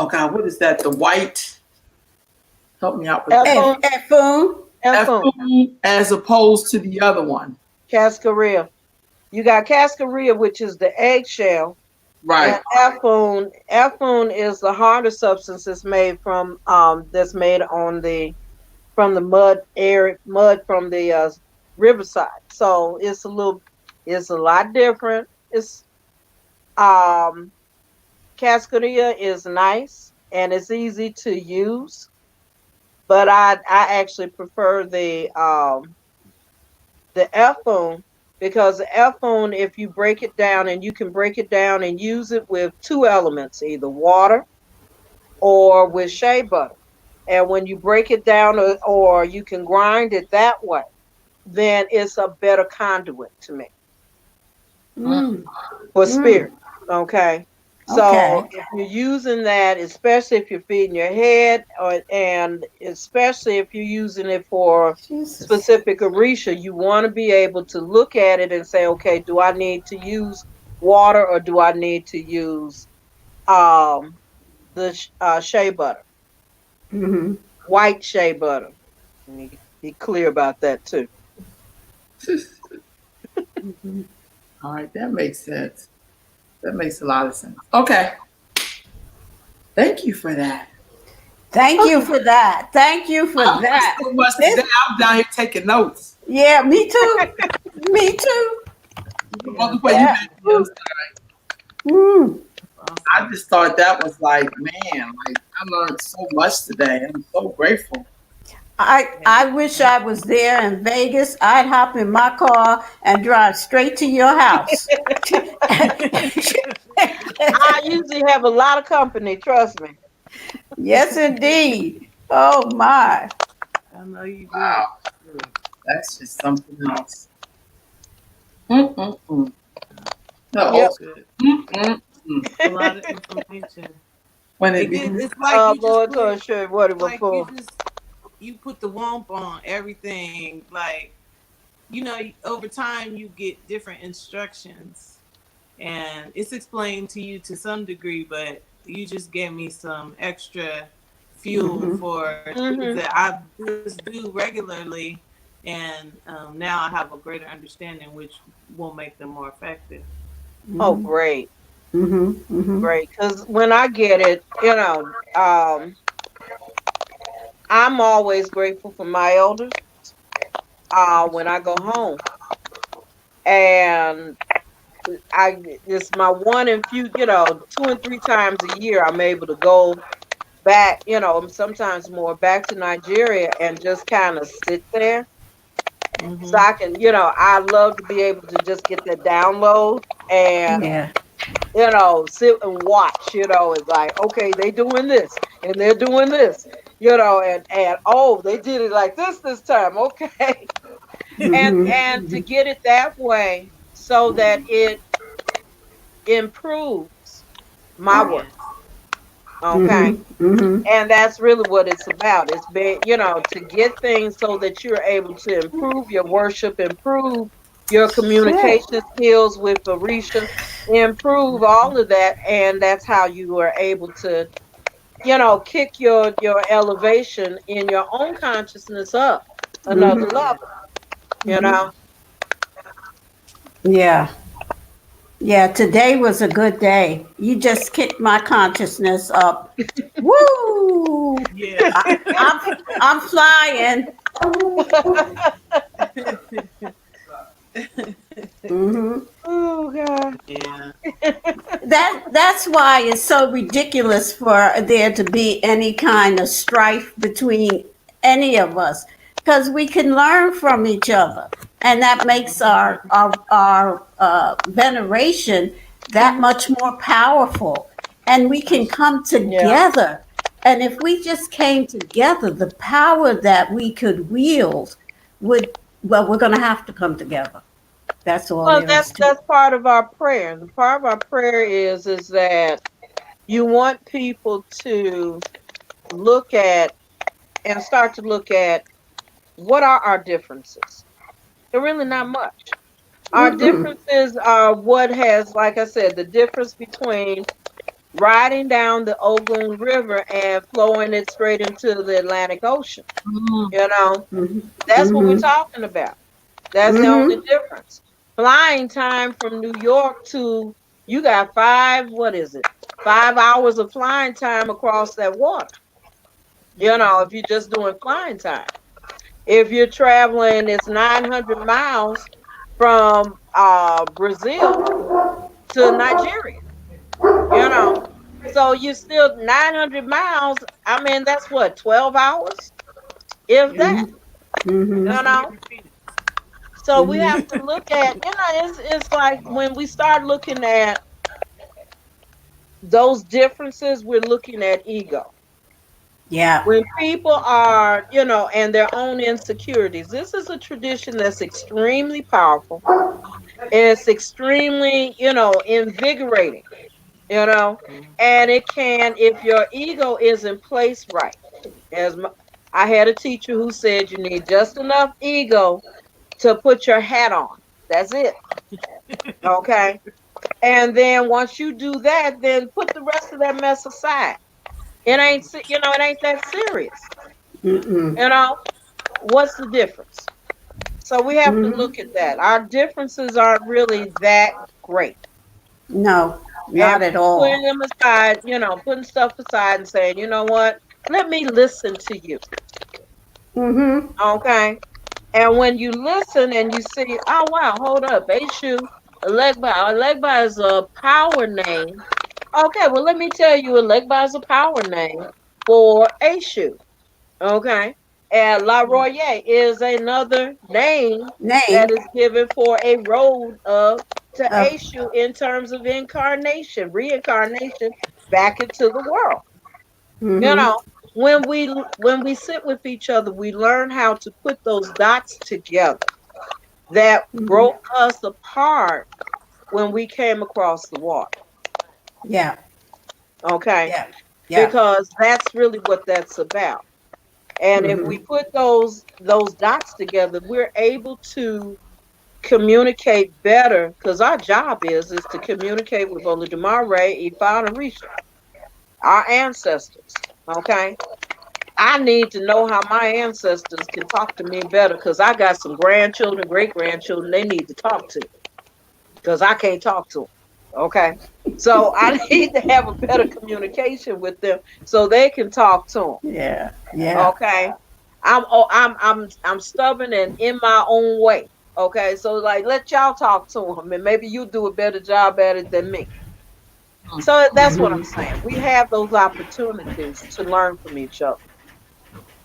God, what is that? The white, help me out with that. Efun, Efun. Efun, Efum as opposed to the other one. cascarilla. You got cascarilla, which is the eggshell, and Right. Efun is the harder substance that's made on the from the mud from the riverside. So it's a lot different. It's um Cascadia is nice and it's easy to use, but I actually prefer the Efone because the Efone, if you break it down, and you can break it down and use it with two elements, either water or with shea butter. And when you break it down, or you can grind it that way, then it's a better conduit to me Mm. for Mm. spirit. Okay. So Okay. if you're using that, especially if you're feeding your head, and especially if you're using it for Jesus. specific Orisha, you want to be able to look at it and say, okay, do I need to use water or do I need to use um, the shea butter, Hmm. white shea butter? Let me be clear about that too. Hmm. All right, that makes sense. That makes a lot of sense. Okay. Thank you for that. Thank you for that. Thank you for I learned that. so much today. This, I'm down here taking notes. yeah, me too. Me too. The other way you Yeah. made me understand. Mm. I just thought that was like, man, like I learned so much today. I'm so grateful. I wish I was there in Vegas. I'd hop in my car and drive straight to your house. I usually have a lot of company, trust me. Yes, indeed. Oh my. I know you do. Wow. That's just something else. Mm-mm-mm. No, Yep. oh, That's good. mm-mm-mm. A lot of information. When it It be, get, it's like you just Lord put told sure what it was like for. you put the womp on everything. Like, you know, over time you get different instructions, and it's explained to you to some degree, but you just gave me some extra fuel Hmm. for things Hmm. that I just do regularly, and now I have a greater understanding, which will make them more effective. Oh, Hmm. great, Hmm. Hmm. great. Because when I get it, I'm always grateful for my elders. when I go home, and it's my one and few, 2 and 3 times a year I'm able to go back, sometimes more back to Nigeria and just kind of sit there. So I can, I love to be able to just get that download and, Yeah. sit and watch, it's like, okay, they doing this and they're doing this, and oh, they did it like this time. Okay. And to get it that way so that it improves my work. Okay. And that's really what it's about. It's been, to get things so that you're able to improve your worship, improve your communication skills with Orisha, improve all of that. And that's how you are able to, kick your elevation in your own consciousness up another level, Yeah. Yeah, today was a good day. You just kicked my consciousness up. Woo! Yeah. I'm flying. Oh God. Yeah. That's why it's so ridiculous for there to be any kind of strife between any of us, because we can learn from each other, and that makes our veneration that much more powerful, and we can come together. And if we just came together, the power that we could wield would, well, we're going to have to come together. That's all. Well, that's part of our prayer. The part of our prayer is that you want people to look at and start to look at what are our differences. They're really not much. Our differences are what has, like I said, the difference between riding down the Ogun River and flowing it straight into the Atlantic Ocean. That's what we're talking about. That's the only difference. Flying time from New York to, you got 5 hours of flying time across that water. If you're just doing flying time. If you're traveling, it's 900 miles from Brazil to Nigeria. So you're still 900 miles. I mean, that's what, 12 hours? If that. So we have to look at, it's like when we start looking at those differences, we're looking at ego. Yeah. When people are, and their own insecurities, this is a tradition that's extremely powerful. It's extremely, invigorating, and it can, if your ego isn't placed right. I had a teacher who said you need just enough ego to put your hat on. That's it. Okay. And then once you do that, then put the rest of that mess aside. It ain't that serious. What's the difference? So we have to look at that. Our differences aren't really that great. No, not at all. Putting them aside, putting stuff aside and saying, you know what? Let me listen to you. Okay. And when you listen and you see, oh wow, hold up, Eshu, Elegba is a power name. Okay, well let me tell you, Elegba is a power name for Eshu. Okay. And La Roye is another name that is given for a road to Eshu in terms of reincarnation back into the world. When we sit with each other, we learn how to put those dots together that broke us apart when we came across the water. Yeah. Okay. Yeah. Because that's really what that's about. And if we put those dots together, we're able to communicate better, because our job is to communicate with Olodumare, Ifa, and Orisha, our ancestors. Okay. I need to know how my ancestors can talk to me better, because I got some grandchildren, great-grandchildren they need to talk to, because I can't talk to them. Okay. So I need to have a better communication with them so they can talk to them. Yeah. Okay. I'm stubborn and in my own way. Okay, so like let y'all talk to him, and maybe you do a better job at it than me. So that's what I'm saying. We have those opportunities to learn from each other,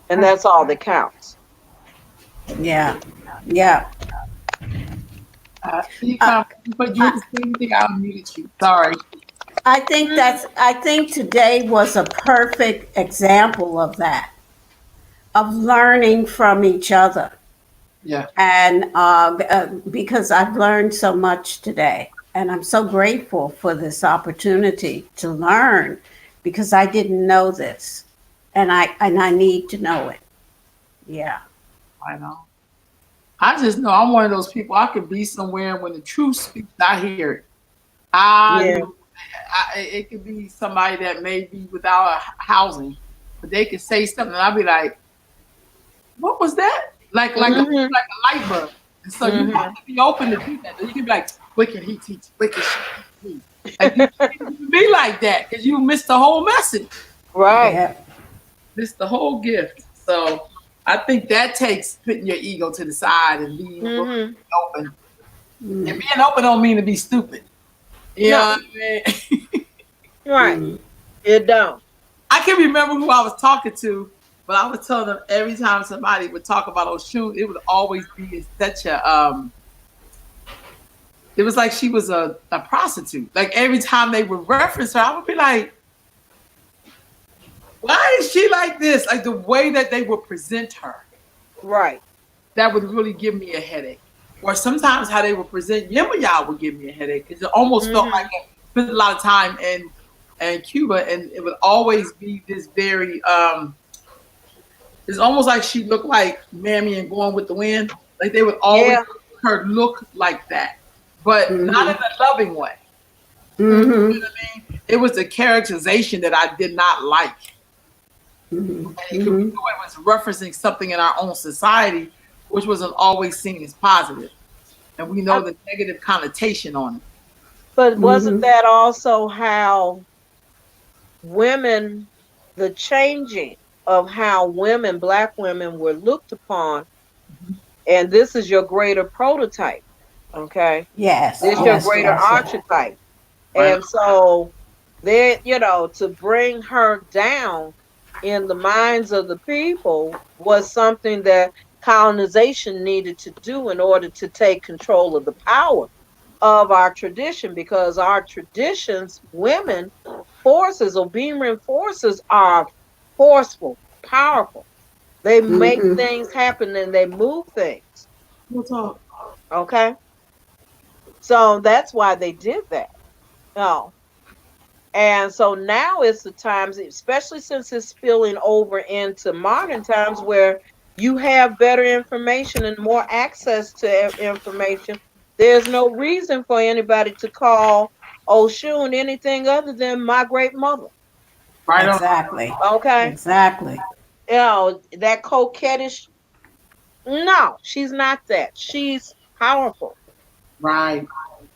and that's all that counts. Yeah. Yeah. You Uh, but you didn't say anything. I muted you. Sorry. I think today was a perfect example of that, of learning from each other. Yeah. And because I've learned so much today, and I'm so grateful for this opportunity to learn because I didn't know this, and I need to know it. Yeah. I know. I just know I'm one of those people. I could be somewhere and when the truth speaks, I hear it. Yeah. It could be somebody that may be without a housing, but they could say something, and I'll be like, "What was that?" Like Mhm. a light bulb. And so you Mhm. have to be open to do that. You can be like, "What can he teach? What can she teach me?" Like you can't even be like that because you missed the whole message, Right. Yeah. missed the whole gift. So I think that takes putting your ego to the side and being willing to Mhm. be open. And being open don't mean to be stupid. You know No. what I mean? Right. It don't. I can't remember who I was talking to, but I was telling them every time somebody would talk about Oshun, it would always be in such a it was like she was a prostitute. Like every time they would reference her, I would be like, why is she like this? Like the way that they would present her, Right. that would really give me a headache. Or sometimes how they would present Yemaya would give me a headache because it almost felt like Mhm. I spent a lot of time in Cuba, and it would always be this very it's almost like she looked like Mammy and Going with the Wind. Like they would always Yeah. make her look like that, but not in Mm-hmm. a loving way. Mm-hmm. It was the characterization that I did not like. Mm-hmm. And we knew it was referencing something in our own society, which wasn't always seen as positive. And we know I, the negative connotation on it. but wasn't Mm-hmm. that also how women, the changing of how women, black women, were looked upon? And this is your greater prototype. Okay. Yes. This your Yes. greater Yes. Yes. archetype. Right. And so there, to bring her down in the minds of the people was something that colonization needed to do in order to take control of the power of our tradition, because our traditions, women forces, Obemian forces, are forceful, powerful. They make Mm-hmm. things happen and they move things. We'll talk. Okay. So that's why they did that. Oh. And so now is the times, especially since it's spilling over into modern times where you have better information and more access to information. There's no reason for anybody to call Oshun anything other than my great mother. Right on. Exactly. Okay. Exactly. That coquettish. No, she's not that. She's powerful. Right.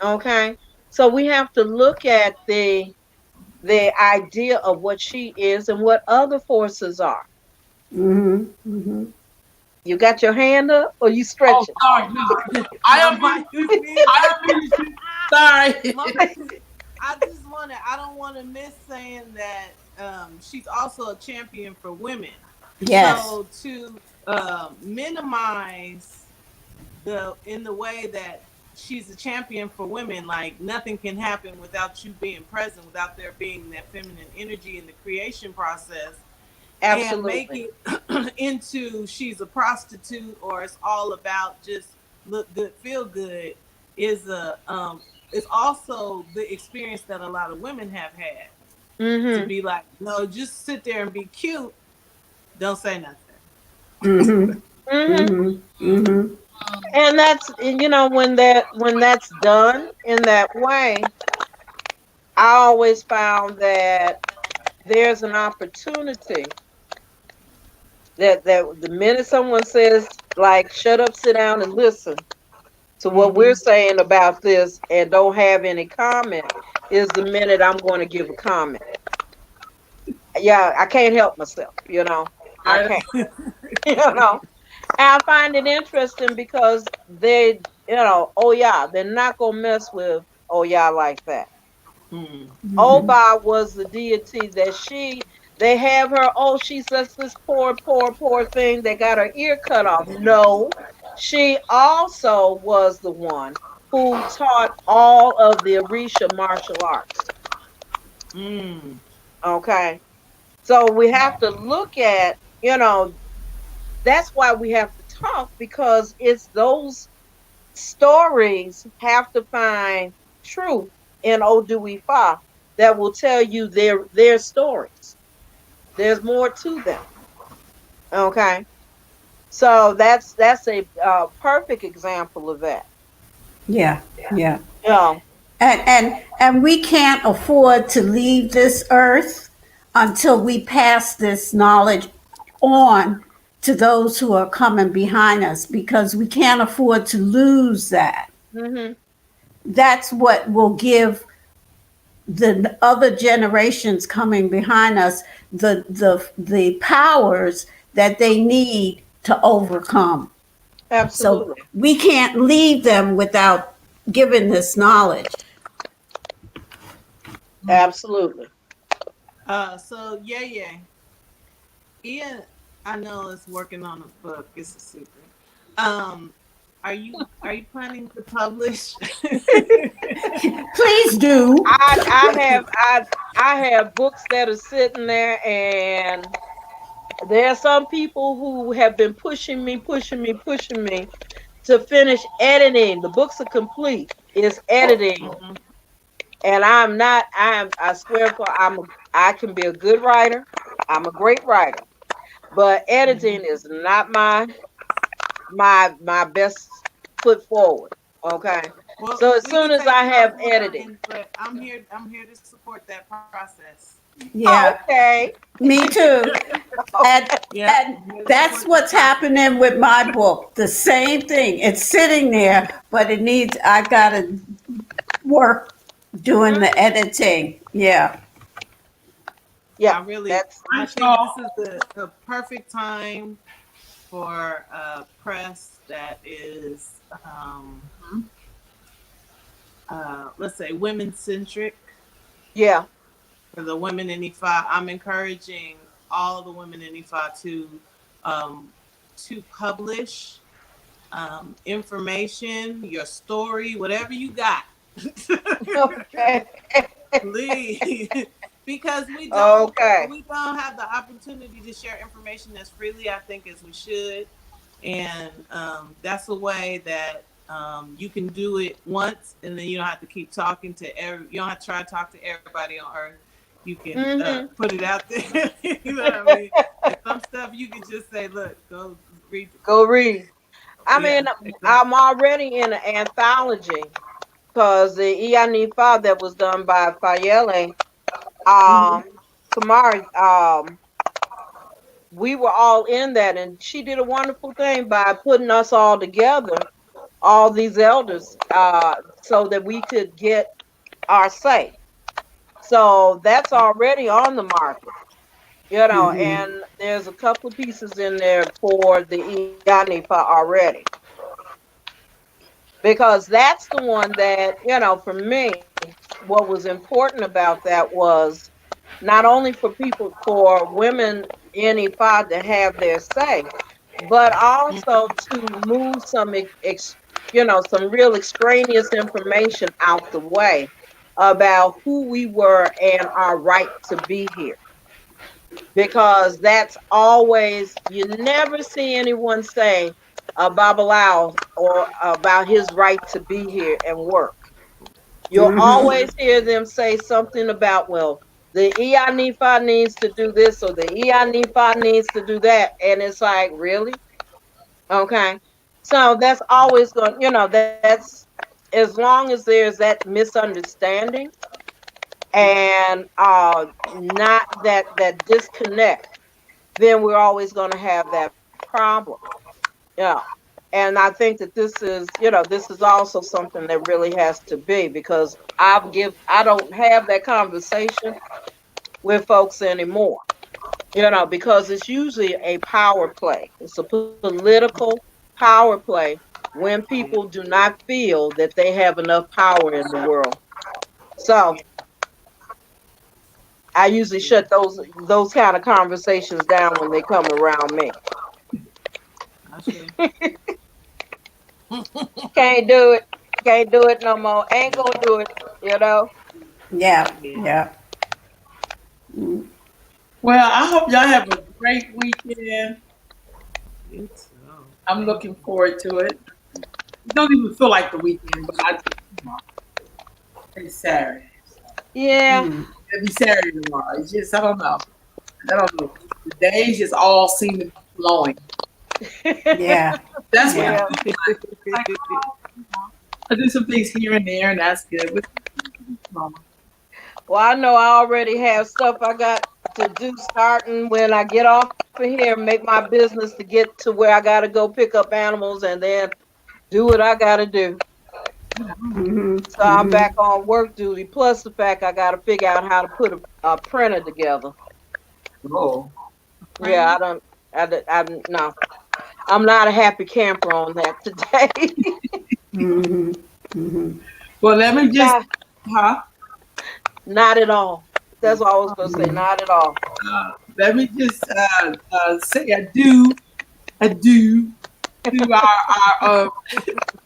Okay. So we have to look at the idea of what she is and what other forces are. Mm-hmm. Mm-hmm. You got your hand up or you Oh, stretching? sorry. No. I No, am my me I am sorry. I just want to. I don't want to miss saying that she's also a champion for women. Yes. So to minimize in the way that she's a champion for women, like nothing can happen without you being present, without there being that feminine energy in the creation process, and Absolutely. making into she's a prostitute or it's all about just look good, feel good is also the experience that a lot of women have had, to Mm-hmm. be like, no, just sit there and be cute, don't say nothing. Mm-hmm. Mm-hmm. Mm-hmm. Mm-hmm. And that's when that's done in that way, I always found that there's an opportunity that the minute someone says like shut up, sit down and listen to what we're saying about this and don't have any comment is the minute I'm going to give a comment. Yeah, I can't help myself. I Right. can't. you know. And I find it interesting because they, oh yeah, they're not gonna mess with oh yeah like that. Oba was the deity that they have her, oh, she's just this poor thing. They got her ear cut off. No, she also was the one who taught all of the Orisha martial arts. Okay. So we have to look at, that's why we have to talk, because it's those stories have to find truth in Odu Ifa that will tell you their stories. There's more to them. Okay. So that's a perfect example of that. Yeah, yeah. Yeah. And we can't afford to leave this earth until we pass this knowledge on to those who are coming behind us, because we can't afford to lose that. Mm-hmm. That's what will give the other generations coming behind us the powers that they need to overcome. Absolutely. So we can't leave them without giving this knowledge. Absolutely. So yeah. Ian, I know is working on a book. It's a secret. Are you planning to publish? Please do. I have books that are sitting there, and there are some people who have been pushing me to finish editing. The books are complete. It's editing. And I swear I can be a good writer. I'm a great writer. But editing is not my best foot forward. Okay. Well, so as we soon can as take I have time, edited. but I'm here to support that process. Yeah. Okay. Me too. And, Yeah. and that's what's happening with my book. The same thing. It's sitting there, but I gotta work doing the editing. Yeah. Yeah. I think this is the perfect time for a press that is, let's say, women centric. Yeah. For the women in Ifa, I'm encouraging all the women in Ifa to publish information, your story, whatever you got. Okay. Please. Because we don't have the opportunity to share information as freely, I think, as we should. And that's a way that you can do it once, and then you don't have to keep talking to you don't have to try to talk to everybody on earth. You can put it out there. You know what I mean? And some stuff you can just say, look, go read. Go read. I mean, exactly. I'm already in an anthology, because the Ianifa that was done by Fayele Kamari, we were all in that, and she did a wonderful thing by putting us all together, all these elders, so that we could get our say. So that's already on the market, and there's a couple of pieces in there for the Ianifa already. Because that's the one that, for me, what was important about that was not only for women in Ifa to have their say, but also to move some real extraneous information out the way about who we were and our right to be here. Because that's always, you never see anyone say Babalao or about his right to be here and work. You'll always hear them say something about, well, the Ianifa needs to do this, or the Ianifa needs to do that. And it's like, really? Okay. So that's always going, that's, as long as there's that misunderstanding and not that disconnect, then we're always going to have that problem. Yeah. And I think that this is also something that really has to be, because I don't have that conversation with folks anymore. You know, because it's usually a power play. It's a political power play when people do not feel that they have enough power in the world. So I usually shut those kind of conversations down when they come around me. Can't do it. Can't do it no more. Ain't gonna do it. You know. Yeah, yeah. Well, I hope y'all have a great weekend. You too. I'm looking forward to it. It don't even feel like the weekend, but it's Saturday. Yeah. It'll be Saturday tomorrow. It's just, I don't know. The days just all seem to be flowing. Yeah. That's Yeah. what I do some things here and there, and that's good. Well, I know I already have stuff I got to do starting when I get off of here, make my business to get to where I got to go pick up animals and then do what I got to do. So I'm back on work duty. Plus the fact I got to figure out how to put a printer together. Oh. Yeah, no, I'm not a happy camper on that today. Well, let me just, Not at all. That's what I was going to say. Not at all. let me just say adieu to our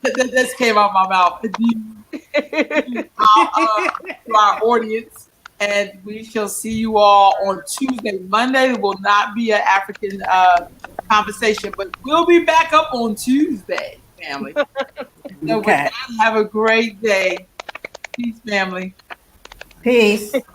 that just came out my mouth. Adieu to our audience, and we shall see you all on Tuesday. Monday there will not be an African conversation, but we'll be back up on Tuesday, family. So with that, have a great day. Peace, family. Peace.